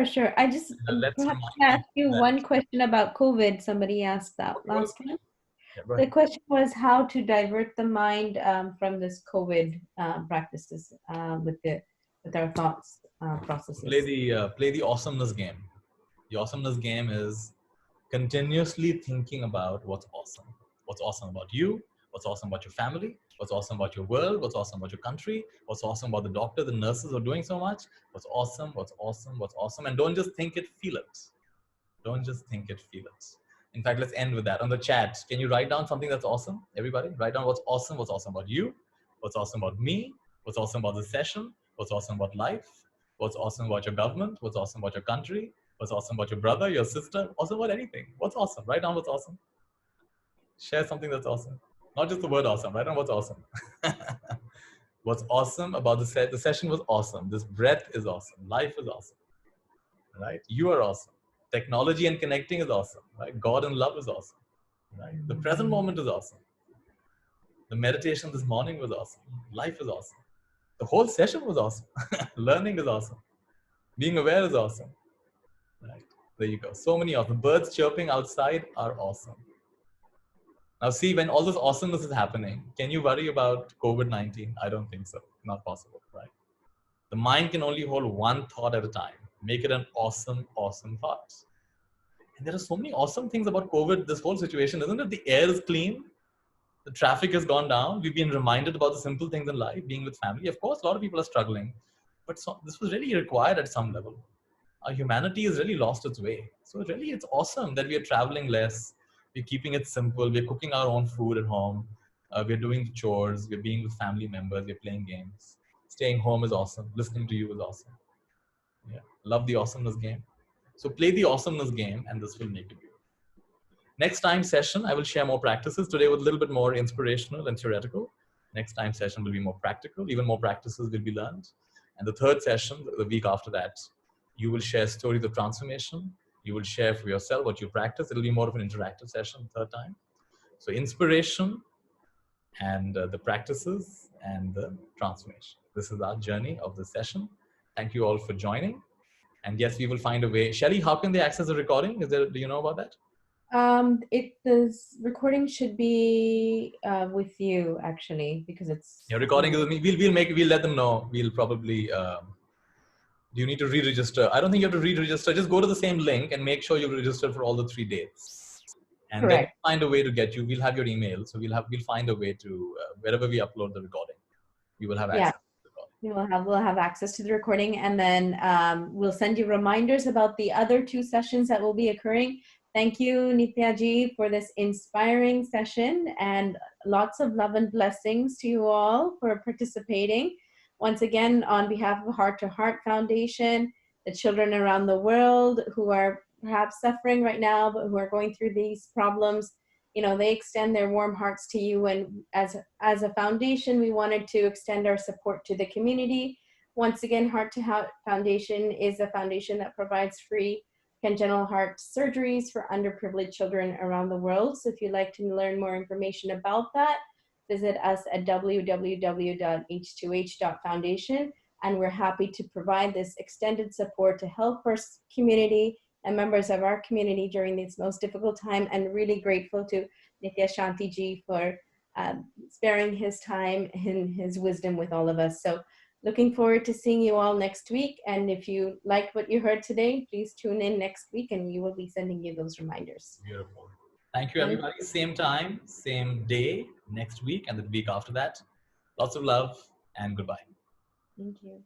sure. I just Let's perhaps remind ask you one question about COVID. Somebody asked that last time. Yeah, the question was how to divert the mind from this COVID practices with our thoughts processes. Play the awesomeness game. The awesomeness game is continuously thinking about what's awesome. What's awesome about you? What's awesome about your family? What's awesome about your world? What's awesome about your country? What's awesome about the doctor, the nurses are doing so much? What's awesome? What's awesome? What's awesome? And don't just think it, feel it. Don't just think it, feel it. In fact, let's end with that. On the chat, can you write down something that's awesome? Everybody, write down what's awesome about you, what's awesome about me, what's awesome about the session, what's awesome about life, what's awesome about your government, what's awesome about your country, what's awesome about your brother, your sister, awesome about anything. What's awesome? Write down what's awesome. Share something that's awesome. Not just the word awesome, write down what's awesome. What's awesome about the session was awesome. This breath is awesome. Life is awesome. Right? You are awesome. Technology and connecting is awesome. Right? God and love is awesome. Right? The present moment is awesome. The meditation this morning was awesome. Life is awesome. The whole session was awesome. Learning is awesome. Being aware is awesome. Right? There you go. So many awesome. Birds chirping outside are awesome. Now see, when all this awesomeness is happening, can you worry about COVID-19? I don't think so. Not possible, right? The mind can only hold one thought at a time. Make it an awesome, awesome thought. And there are so many awesome things about COVID, this whole situation, isn't it? The air is clean. The traffic has gone down. We've been reminded about the simple things in life, being with family. Of course, a lot of people are struggling, but this was really required at some level. Our humanity has really lost its way. So really, it's awesome that we are traveling less. We're keeping it simple. We're cooking our own food at home. We're doing the chores. We're being with family members. We're playing games. Staying home is awesome. Listening to you is awesome. Yeah, love the awesomeness game. So play the awesomeness game, and this will make it beautiful. Next time session, I will share more practices. Today was a little bit more inspirational and theoretical. Next time session will be more practical. Even more practices will be learned. And the third session, the week after that, you will share stories of transformation. You will share for yourself what you practice. It'll be more of an interactive session third time. So inspiration and the practices and the transformation. This is our journey of the session. Thank you all for joining. And yes, we will find a way. Shelly, how can they access the recording? Do you know about that? The recording should be with you actually, because it's recording is with me. We'll let them know. We'll probably do you need to re-register? I don't think you have to re-register. Just go to the same link and make sure you register for all the 3 dates. And correct. Then we'll find a way to get you. We'll have your email, so we'll find a way to wherever we upload the recording, we will have access. We'll have access to the recording, and then we'll send you reminders about the other 2 sessions that will be occurring. Thank you, Nithya ji, for this inspiring session, and lots of love and blessings to you all for participating. Once again, on behalf of Heart to Heart Foundation, the children around the world who are perhaps suffering right now, but who are going through these problems, they extend their warm hearts to you. And as a foundation, we wanted to extend our support to the community. Once again, Heart to Heart Foundation is a foundation that provides free congenital heart surgeries for underprivileged children around the world. So if you'd like to learn more information about that, visit us at www.h2h.foundation. And we're happy to provide this extended support to help our community and members of our community during this most difficult time, and really grateful to Nithya Shanti ji for sparing his time and his wisdom with all of us. So Looking forward to seeing you all next week. And if you like what you heard today, please tune in next week and we will be sending you those reminders. Beautiful. Thank you, everybody. Same time, same day, next week, and the week after that. Lots of love and goodbye. Thank you.